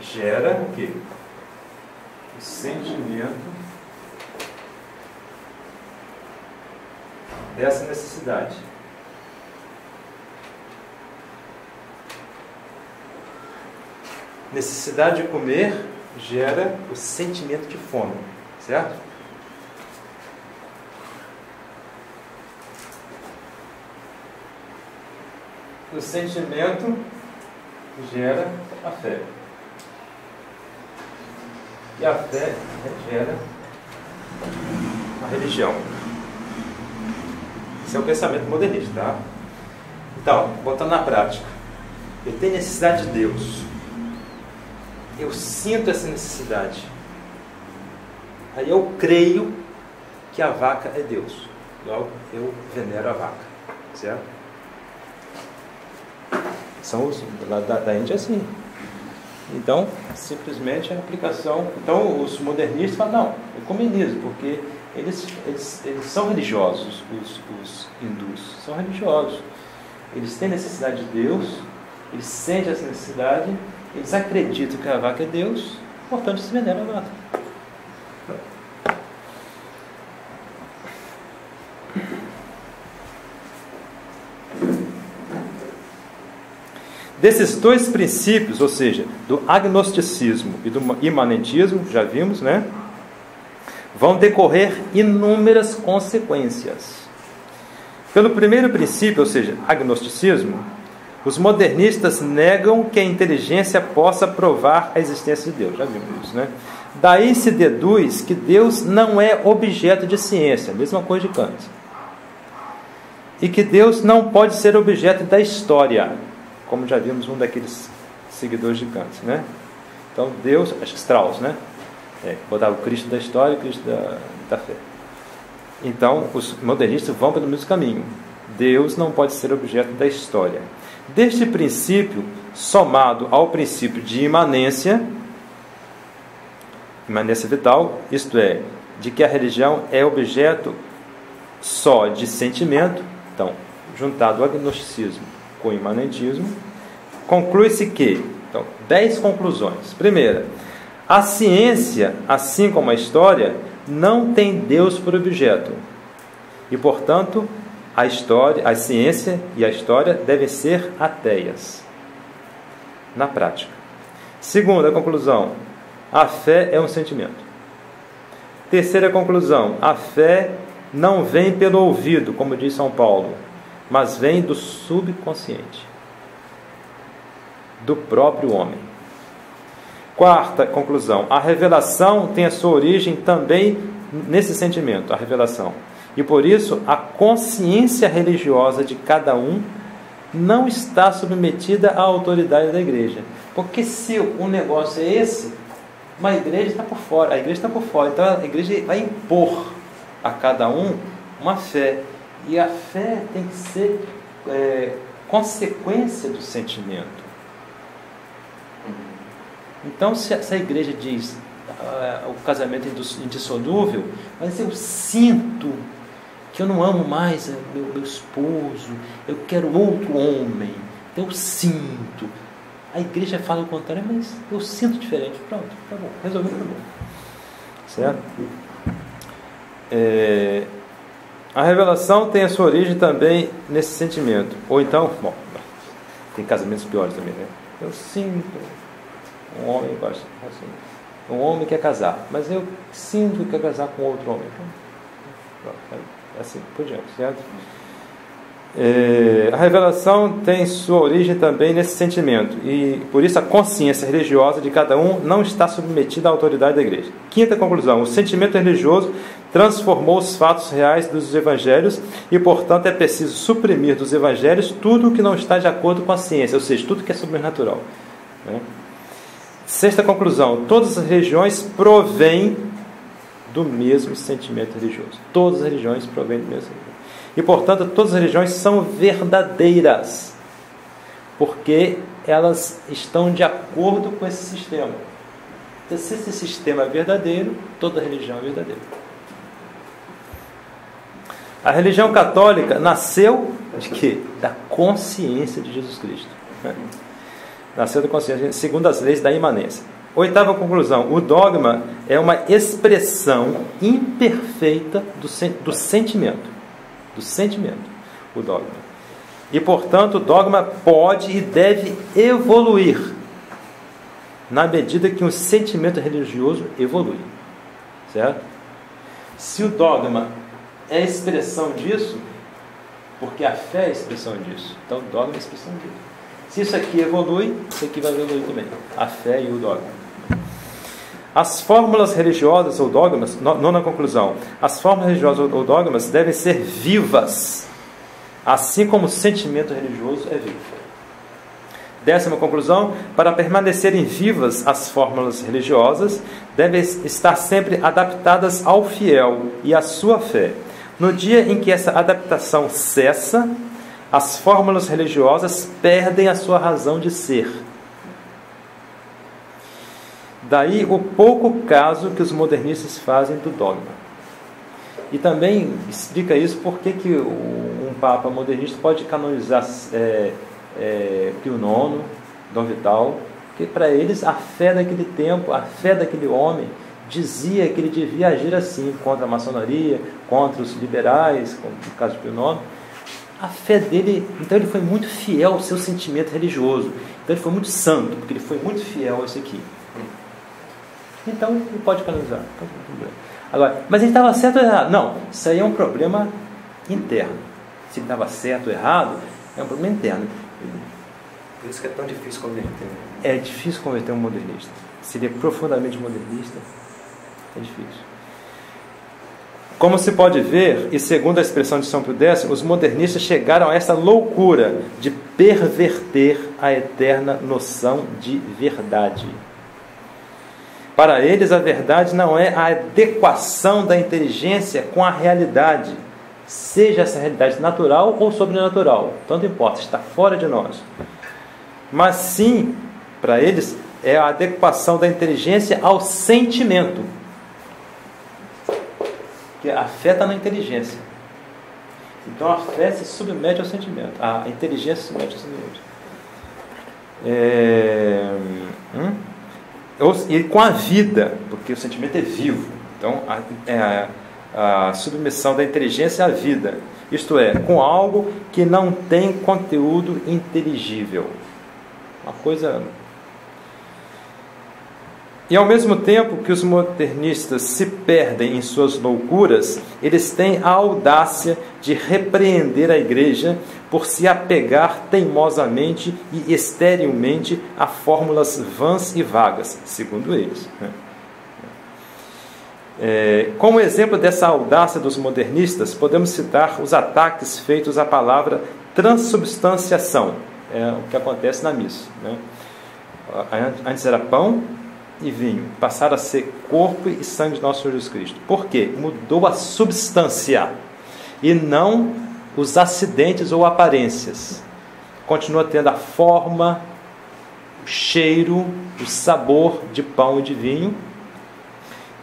gera o quê? O sentimento dessa necessidade. Necessidade de comer gera o sentimento de fome, certo? O sentimento gera a fé. E a fé gera a religião. Esse é o pensamento modernista, tá? Então, botando na prática. Eu tenho necessidade de Deus. Eu sinto essa necessidade. Aí eu creio que a vaca é Deus. Logo, eu venero a vaca. Certo? São os lá da Índia assim. Então, simplesmente a aplicação. Então, os modernistas falam, não, é comunismo, porque eles são religiosos, os hindus são religiosos. Eles têm necessidade de Deus, eles sentem essa necessidade, eles acreditam que a vaca é Deus, portanto, se veneram a vaca. Desses dois princípios, ou seja, do agnosticismo e do imanentismo, já vimos, né? Vão decorrer inúmeras consequências. Pelo primeiro princípio, ou seja, agnosticismo, os modernistas negam que a inteligência possa provar a existência de Deus. Já vimos isso, né? Daí se deduz que Deus não é objeto de ciência, mesma coisa de Kant. E que Deus não pode ser objeto da história, como já vimos um daqueles seguidores de Kant, né? Então Deus, acho que Strauss, né? Botava o Cristo da história e o Cristo da fé. Então os modernistas vão pelo mesmo caminho. Deus não pode ser objeto da história. Deste princípio, somado ao princípio de imanência vital, isto é, de que a religião é objeto só de sentimento, então, juntado ao agnosticismo com o imanentismo, conclui-se que, então, 10 conclusões. Primeira, a ciência, assim como a história, não tem Deus por objeto. E, portanto, a ciência e a história devem ser ateias. Na prática. Segunda conclusão, a fé é um sentimento. Terceira conclusão, a fé não vem pelo ouvido, como diz São Paulo, mas vem do subconsciente, do próprio homem. Quarta conclusão, a revelação tem a sua origem também nesse sentimento, a revelação. E por isso, a consciência religiosa de cada um não está submetida à autoridade da igreja. Porque se o negócio é esse, uma igreja está por fora, a igreja está por fora, então a igreja vai impor a cada um uma fé, e a fé tem que ser consequência do sentimento. Então, se a igreja diz o casamento é indissolúvel, mas eu sinto que eu não amo mais meu esposo, eu quero outro homem, eu sinto. A igreja fala o contrário, mas eu sinto diferente. Pronto, tá bom, resolveu o problema. Certo? A revelação tem a sua origem também nesse sentimento. Ou então, bom, tem casamentos piores também, né? Eu sinto, um homem gosta, assim, um homem quer casar, mas eu sinto que quer casar com outro homem. Pronto, assim por diante, certo? A revelação tem sua origem também nesse sentimento, e por isso a consciência religiosa de cada um não está submetida à autoridade da igreja. Quinta conclusão: o sentimento religioso transformou os fatos reais dos evangelhos, e portanto é preciso suprimir dos evangelhos tudo o que não está de acordo com a ciência, ou seja, tudo que é sobrenatural, né? Sexta conclusão: todas as religiões provêm do mesmo sentimento religioso. Todas as religiões provêm do mesmo sentimento. E, portanto, todas as religiões são verdadeiras, porque elas estão de acordo com esse sistema. Então, se esse sistema é verdadeiro, toda religião é verdadeira. A religião católica nasceu de quê? Da consciência de Jesus Cristo. Nasceu da consciência, segundo as leis da imanência. Oitava conclusão: o dogma é uma expressão imperfeita do sentimento. Do sentimento, o dogma. E, portanto, o dogma pode e deve evoluir na medida que o sentimento religioso evolui. Certo? Se o dogma é expressão disso, porque a fé é expressão disso, então o dogma é expressão disso. Se isso aqui evolui, isso aqui vai evoluir também. A fé e o dogma. As fórmulas religiosas ou dogmas, nona conclusão: as fórmulas religiosas ou dogmas devem ser vivas, assim como o sentimento religioso é vivo. Décima conclusão: para permanecerem vivas as fórmulas religiosas, devem estar sempre adaptadas ao fiel e à sua fé. No dia em que essa adaptação cessa, as fórmulas religiosas perdem a sua razão de ser. Daí o pouco caso que os modernistas fazem do dogma. E também explica isso porque que um Papa modernista pode canonizar Pio IX, Dom Vital, porque para eles a fé daquele tempo, a fé daquele homem, dizia que ele devia agir assim, contra a maçonaria, contra os liberais, como no caso de Pio IX. A fé dele, então ele foi muito fiel ao seu sentimento religioso. Então ele foi muito santo, porque ele foi muito fiel a isso aqui. Então ele pode canonizar. Agora, mas ele estava certo ou errado? Não, isso aí é um problema interno. Se ele estava certo ou errado, é um problema interno.
Por isso que é tão difícil converter.
É difícil converter um modernista. Se ele é profundamente modernista, é difícil. Como se pode ver, e segundo a expressão de São Pio X, os modernistas chegaram a essa loucura de perverter a eterna noção de verdade. Para eles, a verdade não é a adequação da inteligência com a realidade, seja essa realidade natural ou sobrenatural, tanto importa, está fora de nós. Mas sim, para eles, é a adequação da inteligência ao sentimento. Porque a fé está na inteligência. Então a fé se submete ao sentimento. A inteligência se submete ao sentimento. E com a vida, porque o sentimento é vivo. Então a submissão da inteligência à vida. Isto é, com algo que não tem conteúdo inteligível. Uma coisa... E ao mesmo tempo que os modernistas se perdem em suas loucuras, eles têm a audácia de repreender a igreja por se apegar teimosamente e esterilmente a fórmulas vãs e vagas, segundo eles. Como exemplo dessa audácia dos modernistas, podemos citar os ataques feitos à palavra transubstanciação, é o que acontece na missa, né? Antes era pão e vinho, passaram a ser corpo e sangue de nosso Senhor Jesus Cristo. Por quê? Mudou a substância e não os acidentes ou aparências. Continua tendo a forma, o cheiro, o sabor de pão e de vinho.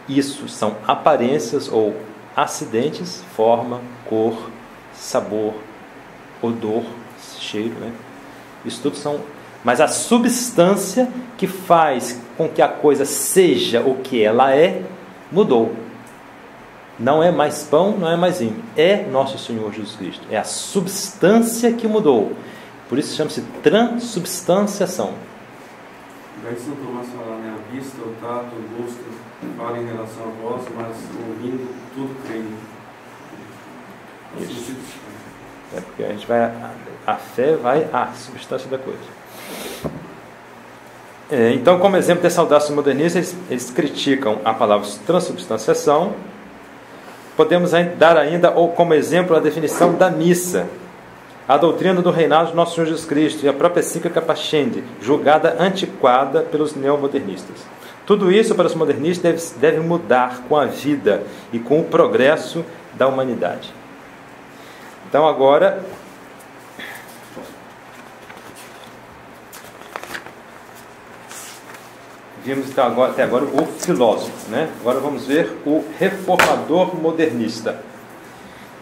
Isso são aparências ou acidentes, forma, cor, sabor, odor, cheiro, né? Isso tudo são... Mas a substância que faz com que a coisa seja o que ela é, mudou. Não é mais pão, não é mais vinho. É nosso Senhor Jesus Cristo. É a substância que mudou. Por isso chama-se transubstanciação.
Daí São Tomás fala, né? A vista, o tato, o gosto, fala em relação à voz, mas ouvindo, tudo crê.
Isso. É porque a gente vai... A fé vai à substância da coisa. Então, como exemplo dessa audácia modernista, eles criticam a palavra transubstanciação. Podemos dar ainda, ou como exemplo, a definição da missa, a doutrina do reinado de nosso Senhor Jesus Cristo e a própria encíclica Pascendi, julgada antiquada pelos neomodernistas. Tudo isso, para os modernistas, deve mudar com a vida e com o progresso da humanidade. Então, agora... Vimos até agora o filósofo, né? Agora vamos ver o reformador modernista.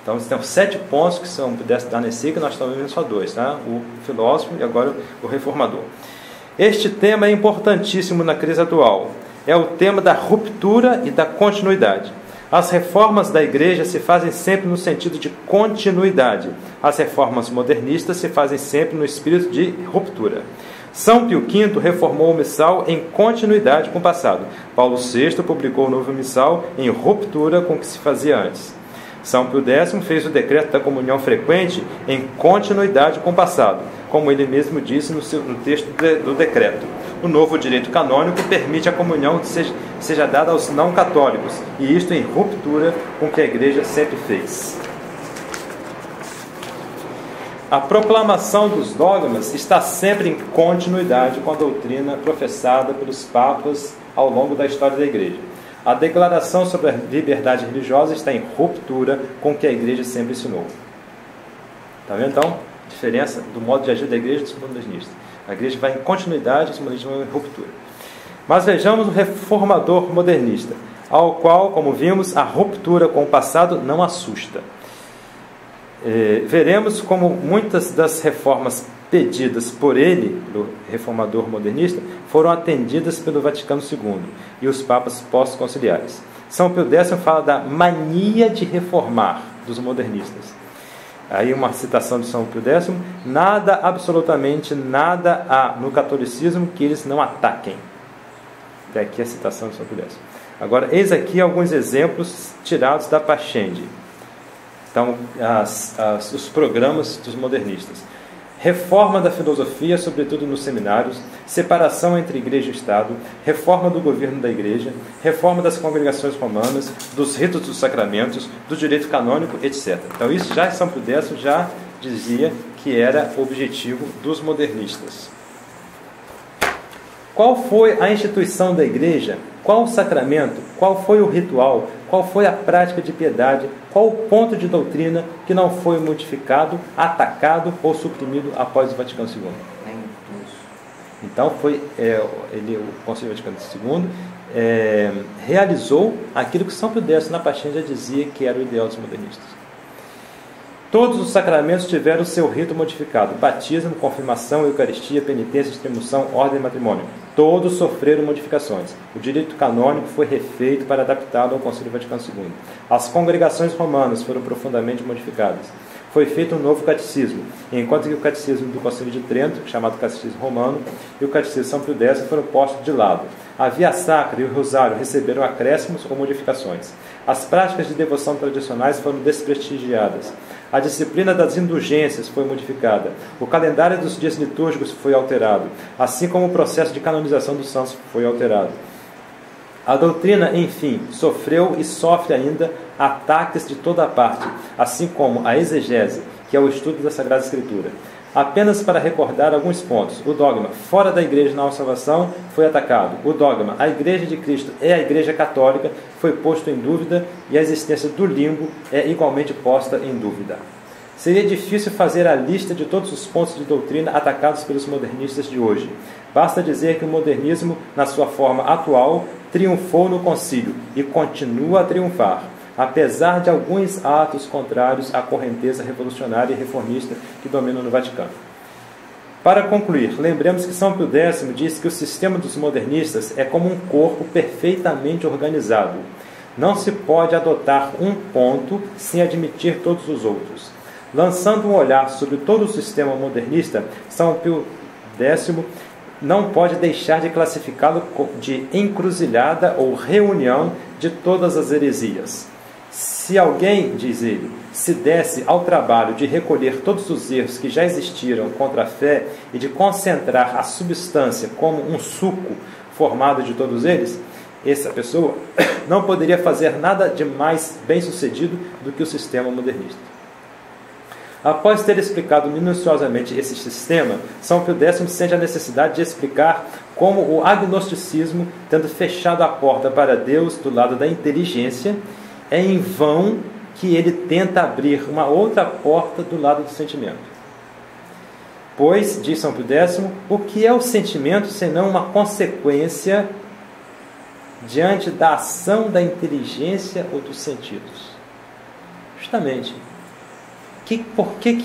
Então, tem 7 pontos que são, pudesse dar nesse que nós estamos vendo só 2, tá? O filósofo e agora o reformador. Este tema é importantíssimo na crise atual. É o tema da ruptura e da continuidade. As reformas da Igreja se fazem sempre no sentido de continuidade. As reformas modernistas se fazem sempre no espírito de ruptura. São Pio V reformou o missal em continuidade com o passado. Paulo VI publicou o novo missal em ruptura com o que se fazia antes. São Pio X fez o decreto da comunhão frequente em continuidade com o passado, como ele mesmo disse no texto do decreto. O novo direito canônico permite a comunhão que seja dada aos não católicos, e isto em ruptura com o que a Igreja sempre fez. A proclamação dos dogmas está sempre em continuidade com a doutrina professada pelos papas ao longo da história da Igreja. A declaração sobre a liberdade religiosa está em ruptura com o que a Igreja sempre ensinou. Está vendo então a diferença do modo de agir da Igreja e dos modernistas? A Igreja vai em continuidade, os modernistas vão em ruptura. Mas vejamos o reformador modernista, ao qual, como vimos, a ruptura com o passado não assusta. Veremos como muitas das reformas pedidas por ele, pelo reformador modernista, foram atendidas pelo Vaticano II e os papas pós-conciliares. São Pio X fala da mania de reformar dos modernistas. Aí uma citação de São Pio X: nada, absolutamente nada há no catolicismo que eles não ataquem. Até aqui a citação de São Pio X. Agora, eis aqui alguns exemplos tirados da Pascendi. Então, os programas dos modernistas. Reforma da filosofia, sobretudo nos seminários, separação entre Igreja e Estado, reforma do governo da Igreja, reforma das congregações romanas, dos ritos dos sacramentos, do direito canônico, etc. Então, isso já São Pio X já dizia que era o objetivo dos modernistas. Qual foi a instituição da Igreja? Qual o sacramento? Qual foi o ritual? Qual foi a prática de piedade? Qual o ponto de doutrina que não foi modificado, atacado ou suprimido após o Vaticano II? Então, o Concílio Vaticano II realizou aquilo que São Pio X na Pascendi já dizia que era o ideal dos modernistas. Todos os sacramentos tiveram seu rito modificado: batismo, confirmação, eucaristia, penitência, extremunção, ordem e matrimônio. Todos sofreram modificações. O direito canônico foi refeito para adaptá-lo ao Concílio Vaticano II. As congregações romanas foram profundamente modificadas. Foi feito um novo catecismo, enquanto que o catecismo do Concílio de Trento, chamado Catecismo Romano, e o catecismo de São Pio X foram postos de lado. A Via Sacra e o Rosário receberam acréscimos ou modificações. As práticas de devoção tradicionais foram desprestigiadas. A disciplina das indulgências foi modificada. O calendário dos dias litúrgicos foi alterado, assim como o processo de canonização dos santos foi alterado. A doutrina, enfim, sofreu e sofre ainda ataques de toda a parte, assim como a exegese que é o estudo da Sagrada Escritura. Apenas para recordar alguns pontos. O dogma fora da igreja na salvação foi atacado. O dogma a igreja de Cristo é a igreja católica foi posto em dúvida e a existência do limbo é igualmente posta em dúvida. Seria difícil fazer a lista de todos os pontos de doutrina atacados pelos modernistas de hoje. Basta dizer que o modernismo, na sua forma atual, triunfou no concílio e continua a triunfar, apesar de alguns atos contrários à correnteza revolucionária e reformista que domina no Vaticano. Para concluir, lembremos que São Pio X disse que o sistema dos modernistas é como um corpo perfeitamente organizado. Não se pode adotar um ponto sem admitir todos os outros. Lançando um olhar sobre todo o sistema modernista, São Pio X não pode deixar de classificá-lo de encruzilhada ou reunião de todas as heresias. Se alguém, diz ele, se desse ao trabalho de recolher todos os erros que já existiram contra a fé e de concentrar a substância como um suco formado de todos eles, essa pessoa não poderia fazer nada de mais bem-sucedido do que o sistema modernista. Após ter explicado minuciosamente esse sistema, São Pio X sente a necessidade de explicar como o agnosticismo, tendo fechado a porta para Deus do lado da inteligência, é em vão que ele tenta abrir uma outra porta do lado do sentimento. Pois, diz São Pio X, o que é o sentimento senão uma consequência diante da ação da inteligência ou dos sentidos? Justamente. Por que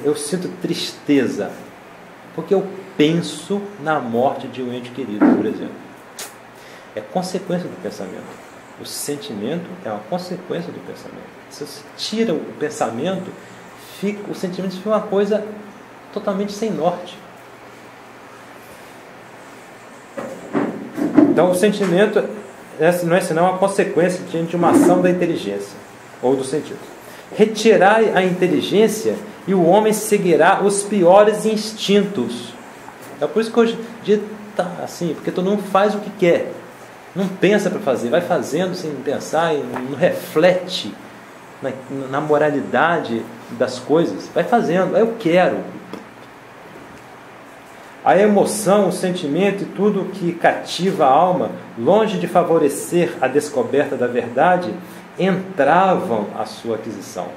eu sinto tristeza? Porque eu penso na morte de um ente querido, por exemplo. É consequência do pensamento. O sentimento é uma consequência do pensamento. Se você tira o pensamento, o sentimento fica uma coisa totalmente sem norte. Então, o sentimento não é senão uma consequência diante de uma ação da inteligência ou do sentido. Retirai a inteligência e o homem seguirá os piores instintos. É por isso que hoje em dia está assim, porque todo mundo faz o que quer. Não pensa para fazer, vai fazendo sem pensar, não reflete na moralidade das coisas. Vai fazendo, eu quero. A emoção, o sentimento e tudo que cativa a alma, longe de favorecer a descoberta da verdade, entravam a sua aquisição.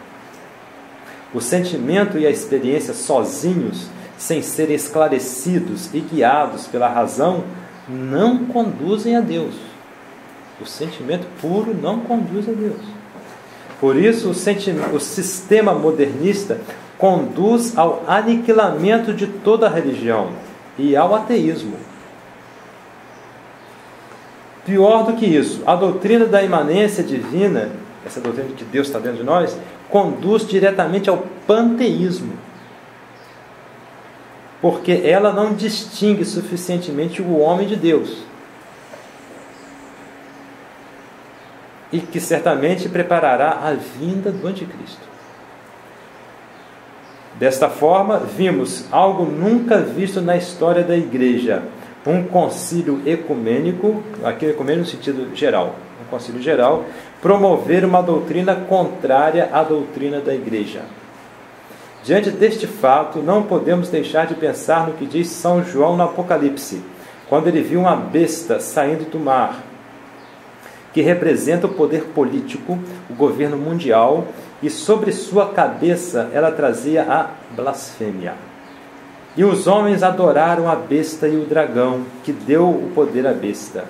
O sentimento e a experiência sozinhos, sem serem esclarecidos e guiados pela razão, não conduzem a Deus. O sentimento puro não conduz a Deus. Por isso, o sistema modernista conduz ao aniquilamento de toda a religião e ao ateísmo. Pior do que isso, a doutrina da imanência divina, essa doutrina de que Deus está dentro de nós, conduz diretamente ao panteísmo. Porque ela não distingue suficientemente o homem de Deus. E que certamente preparará a vinda do anticristo. Desta forma, vimos algo nunca visto na história da igreja. Um concílio ecumênico, aqui ecumênico no sentido geral, um concílio geral, promover uma doutrina contrária à doutrina da igreja. Diante deste fato, não podemos deixar de pensar no que diz São João no Apocalipse, quando ele viu uma besta saindo do mar, que representa o poder político, o governo mundial, e sobre sua cabeça ela trazia a blasfêmia. E os homens adoraram a besta e o dragão, que deu o poder à besta.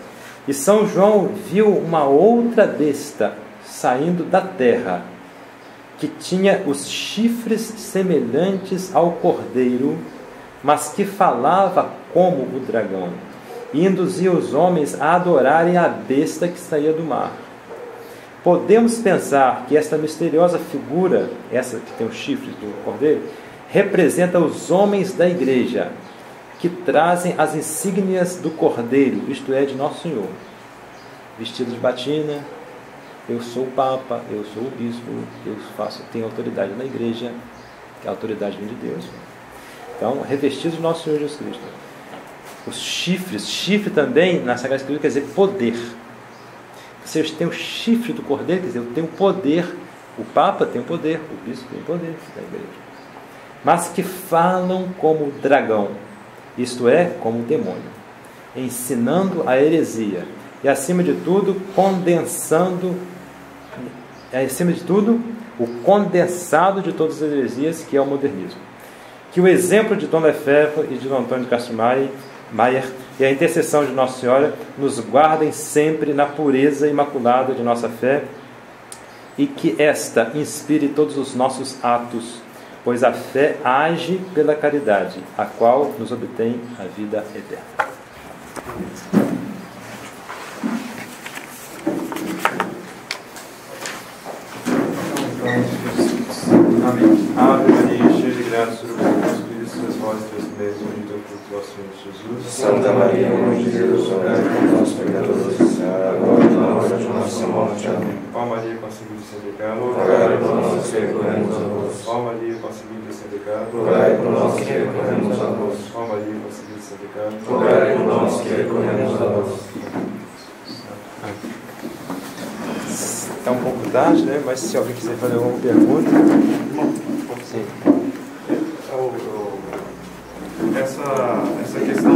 E São João viu uma outra besta saindo da terra, que tinha os chifres semelhantes ao cordeiro, mas que falava como o dragão, e induzia os homens a adorarem a besta que saía do mar. Podemos pensar que esta misteriosa figura, essa que tem os chifres do cordeiro, representa os homens da igreja, que trazem as insígnias do cordeiro, isto é, de Nosso Senhor. Vestidos de batina, eu sou o Papa, eu sou o Bispo, tenho autoridade na igreja, que é a autoridade vem de Deus. Então, revestidos de Nosso Senhor Jesus Cristo. Os chifres, chifre também, na Sagrada Escritura, quer dizer poder. Você tem o chifre do cordeiro, quer dizer, eu tenho poder O Papa tem poder, o Bispo tem poder da igreja. Mas que falam como o dragão, isto é, como o demônio, ensinando a heresia e, acima de tudo, o condensado de todas as heresias, que é o modernismo. Que o exemplo de Dom Lefebvre e de Dom Antônio de Castro Maier e a intercessão de Nossa Senhora nos guardem sempre na pureza imaculada de nossa fé, e que esta inspire todos os nossos atos, pois a fé age pela caridade, a qual nos obtém a vida eterna. Amém. Ave Maria, cheia de graça, o Senhor é convosco, bendita vós entre as mulheres, bendito é o fruto do vosso ventre, Jesus.
Santa Maria, Mãe de Deus, rogai por nós, pecadores, agora e na hora de nossa morte. Amém.
Ó Maria, concebida sem pecado,
Rogai por nós que recorremos a vós.
Ó Maria, concebida sem pecado,
Rogai por nós que recorremos a vós.
Ó Maria, concebida sem pecado,
Rogai por nós que recorremos a vós.
Está um pouco tarde, né? Mas se alguém quiser fazer alguma pergunta. Sim.
Essa questão